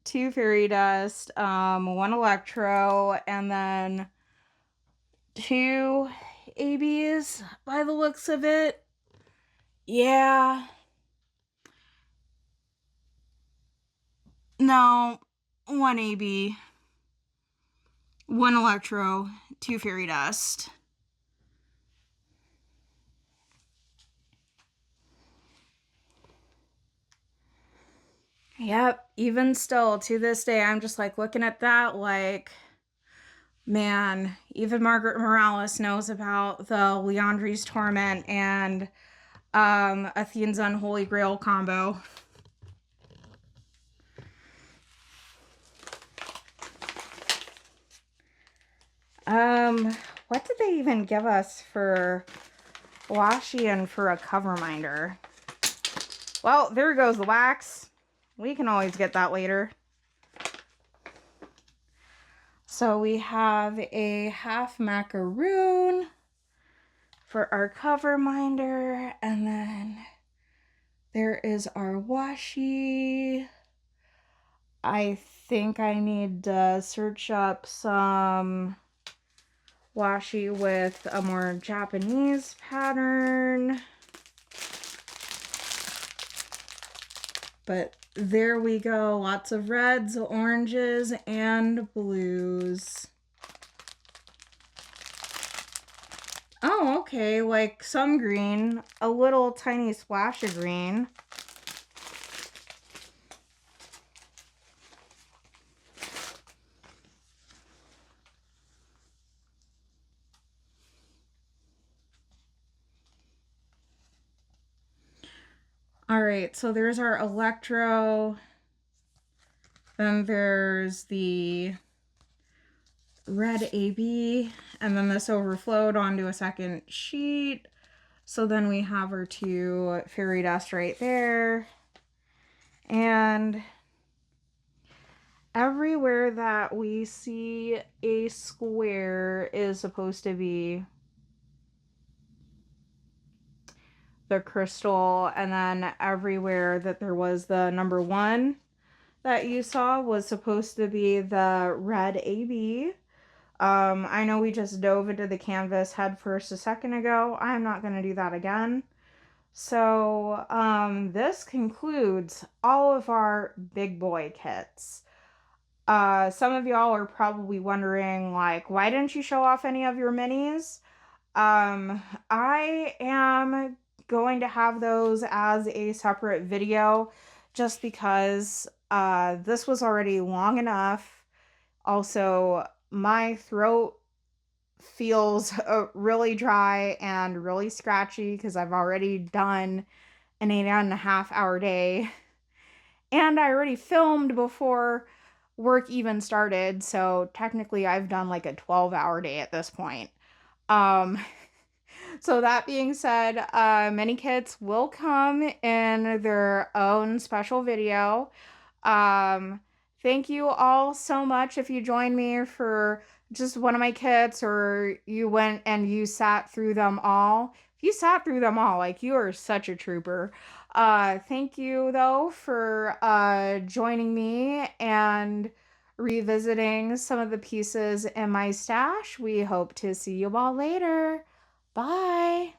2 fairy dust, 1 electro, and then 2 ABs by the looks of it. Yeah. No, 1 AB, 1 electro, 2 fairy dust. Yep, even still, to this day, I'm just like looking at that like, man, even Margaret Morales knows about the Leandri's Torment and Athene's Unholy Grail combo. What did they even give us for washi and for a cover minder? Well, there goes the wax. We can always get that later. So we have a half macaroon for our cover minder, and then there is our washi. I think I need to search up some washi with a more Japanese pattern. But there we go. Lots of reds, oranges, and blues. Oh, okay. Like some green. A little tiny splash of green. All right, so there's our electro. Then there's the red AB, and then this overflowed onto a second sheet. So then we have our 2 fairy dust right there. And everywhere that we see a square is supposed to be the crystal, and then everywhere that there was the number 1 that you saw was supposed to be the red AB. I know we just dove into the canvas head first a second ago. I'm not going to do that again. So this concludes all of our big boy kits. Some of y'all are probably wondering, like, why didn't you show off any of your minis? I am going to have those as a separate video just because this was already long enough. Also, my throat feels really dry and really scratchy because I've already done an 8.5 hour day, and I already filmed before work even started. So technically I've done like a 12-hour day at this point. Um, so that being said, mini kits will come in their own special video. Um, Thank you all so much if you joined me for just one of my kits, or you went and you sat through them all. If you sat through them all, like, you are such a trooper. Thank you though for joining me and revisiting some of the pieces in my stash. We hope to see you all later. Bye.